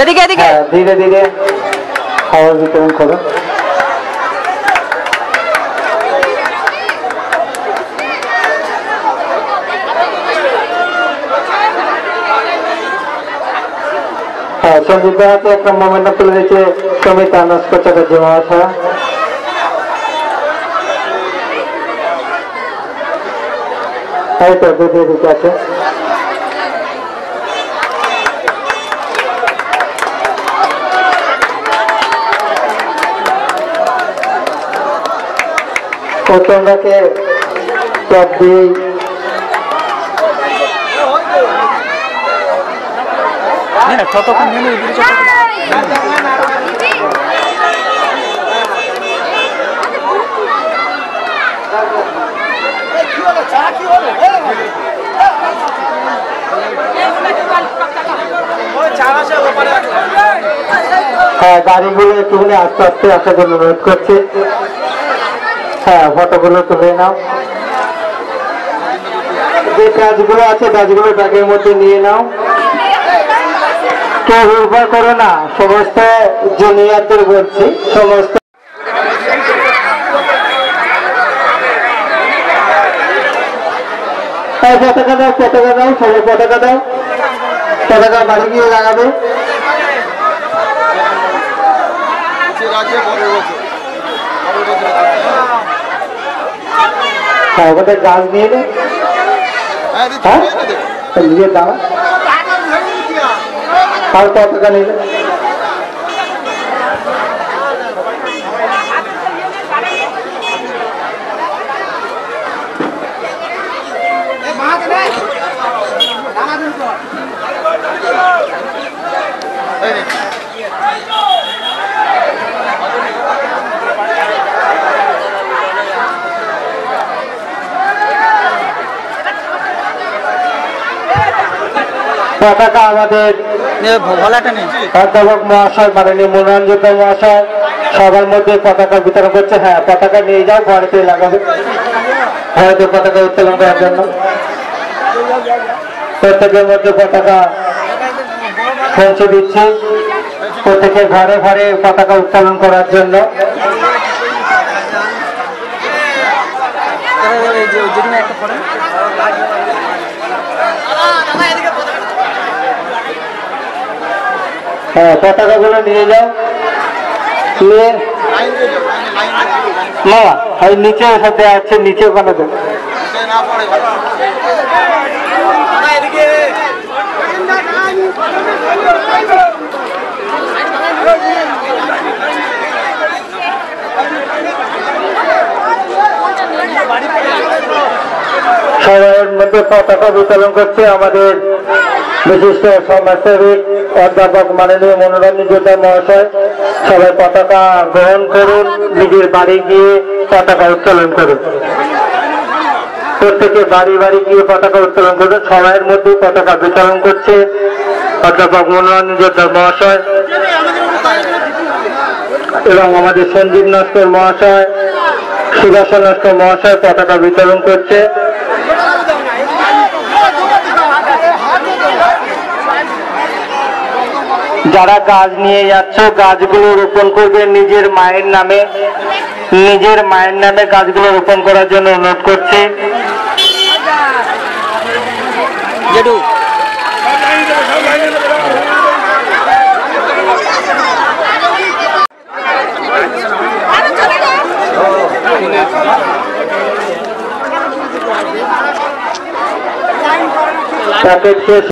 এদিকে এদিকে। ধীরে ধীরে খাওয়ার বিতরণ করো। হ্যাঁ, সঞ্জিত হাতে একটা মোমেন্টাম তুলে দিচ্ছে সমিতা নস্কর চ্যাটার্জি মহাশয়। এই তো দিকে আছে। তোমরাকে টপ দিয়ে ততক্ষণ মেনু হ্যাঁ, গাড়িগুলো একটুখানি আস্তে আস্তে আসার জন্য অনুরোধ করছি। হ্যাঁ, ফটোগুলো তুলে নাও। যে কাজগুলো আছে কাজগুলো ব্যাগের মধ্যে নিয়ে নাও। কেউ উপায় করো না, সমস্ত জুনিয়রদের বলছি, সমস্ত পতাকা দাও, পতাকা দাও, সবাই পতাকা দাও। পতাকা বাড়ি গিয়ে লাগাবে। হ্যাঁ, ওদের গাছ নিয়ে নে। হ্যাঁ, নিজের দাঁড়া আর পতাকা নিলে। পতাকা আমাদের অধ্যাপক মহাশয় মাননীয় মনোরঞ্জন মহাশয় সবার মধ্যে পতাকা বিতরণ করছে। হ্যাঁ, পতাকা নিয়ে যাও, ঘরেতে লাগাবে। ভারতের পতাকা উত্তোলন করার জন্য প্রত্যেকের মধ্যে পতাকা পৌঁছে দিচ্ছি। প্রত্যেকের ঘরে ঘরে পতাকা উত্তোলন করার জন্য। হ্যাঁ, পতাকাগুলো নিয়ে যাও। নিয়ে মামা ওই নিচে সাথে আছে, নিচে ওখানে দেন। সবার মধ্যে পতাকা উত্তোলন করছে আমাদের বিশিষ্ট সমাজসেবী অধ্যাপক মাননীয় মনোরঞ্জন যোদ্ধা মহাশয়। সবাই পতাকা গ্রহণ করুন, নিজের বাড়ি গিয়ে পতাকা উত্তোলন করুন। প্রত্যেকে বাড়ি বাড়ি গিয়ে পতাকা উত্তোলন করুন। সবাইয়ের মধ্যে পতাকা বিতরণ করছে অধ্যাপক মনোরঞ্জন যোদ্ধা মহাশয়। এবং আমাদের সঞ্জীব নস্কর মহাশয়, সুদর্শন নস্কর মহাশয় পতাকা বিতরণ করছে। যারা গাছ নিয়ে যাচ্ছ গাছগুলো রোপণ করবে নিজের মায়ের নামে, নিজের মায়ের নামে গাছগুলো রোপণ করার জন্য অনুরোধ করছি। প্যাকেট শেষ।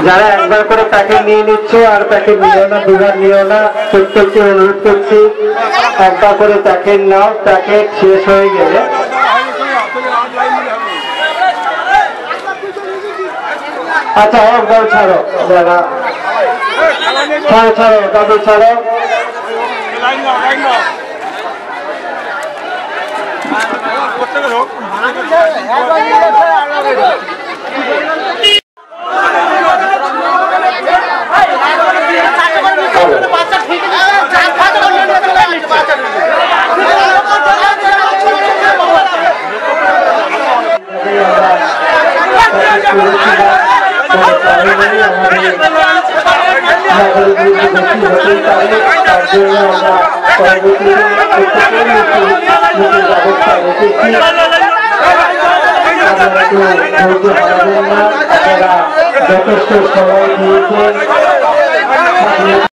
যারা একবার করে প্যাকেট নিয়ে নিচ্ছ আর প্যাকেট নিও না, দুবার নিও না, প্রত্যেককে অনুরোধ করছি একবার করে প্যাকেট নাও। প্যাকেট শেষ হয়ে গেলে আচ্ছা একবার ছাড়ো, যারা ছাড়ো ছাড়ো তাদের ছাড়ো। যথেষ্ট সময় দিয়েছে।